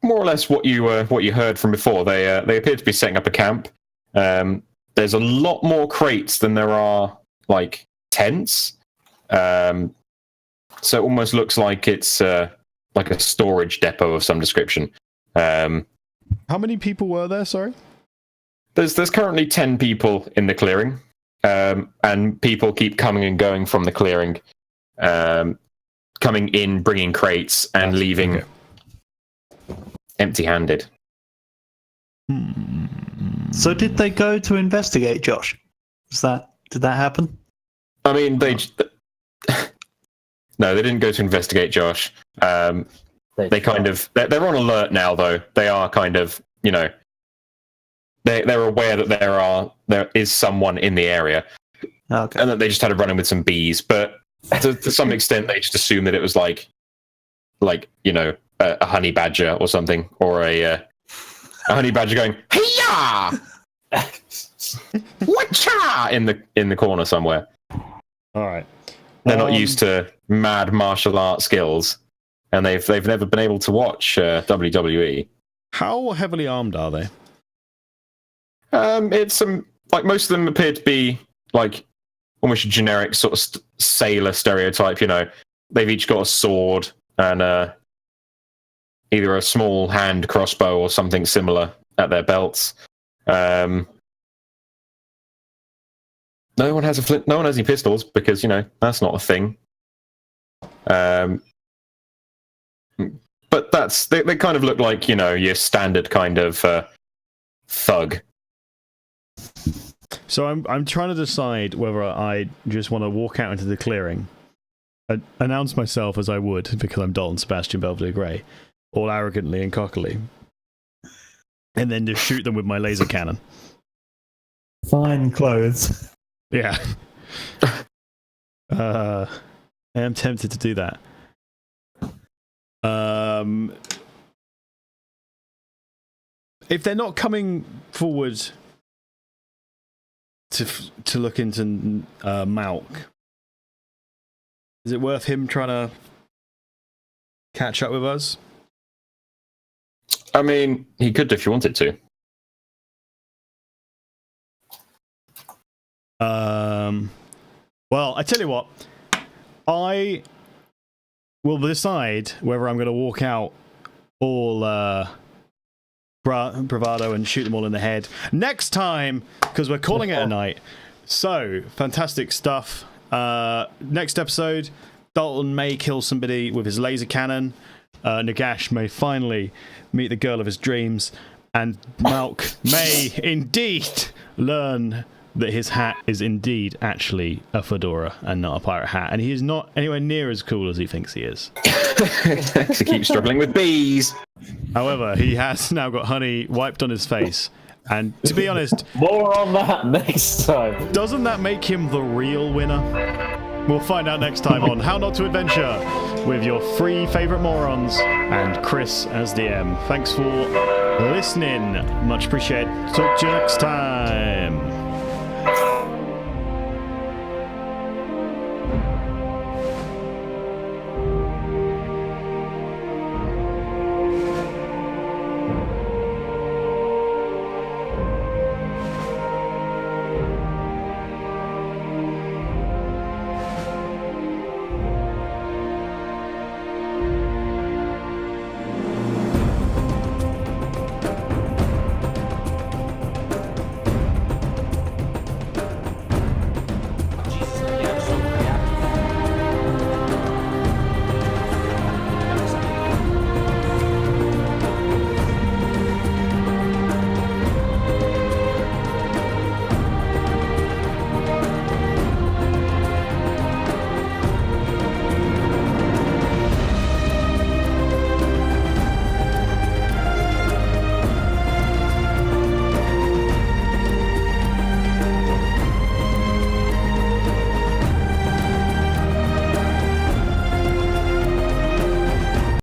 more or less what you heard from before. They appear to be setting up a camp. There's a lot more crates than there are like tents. So it almost looks like it's like a storage depot of some description. How many people were there, sorry? There's currently 10 people in the clearing, and people keep coming and going from the clearing, coming in, bringing crates, and leaving empty-handed. So did they go to investigate, Josh? Did that happen? I mean, no, they didn't go to investigate Josh. They kind of they're on alert now, though. They are kind of, you know, they're aware that there is someone in the area, Okay. and that they just had a run in with some bees. But to some extent, they just assumed that it was like you know, a honey badger or something, or a honey badger going hey-ya, whatcha in the corner somewhere. All right. They're not used to mad martial art skills, and they've never been able to watch WWE. How heavily armed are they? It's like most of them appear to be like almost a generic sort of sailor stereotype. You know, they've each got a sword and either a small hand crossbow or something similar at their belts. No one has no one has any pistols because, you know, that's not a thing. But they kind of look like, you know, your standard kind of thug. So I'm trying to decide whether I just want to walk out into the clearing, announce myself as I would because I'm Dalton Sebastian Belvedere Grey, all arrogantly and cockily, and then just shoot them with my laser cannon. Fine clothes. Yeah. I am tempted to do that. If they're not coming forward to look into Malk, is it worth him trying to catch up with us? I mean, he could if you wanted to. Well, I tell you what, I will decide whether I'm going to walk out all bravado and shoot them all in the head next time, because we're calling it a night. So, fantastic stuff. Next episode, Dalton may kill somebody with his laser cannon. Nagash may finally meet the girl of his dreams, and Malk may indeed learn that his hat is indeed actually a fedora and not a pirate hat, and he is not anywhere near as cool as he thinks he is. To keep struggling with bees. However, he has now got honey wiped on his face, and to be honest, More on that next time. doesn't that make him the real winner? We'll find out next time on How Not to Adventure with your three favourite morons and Chris as DM. Thanks for listening. Much appreciated. Talk to you next time.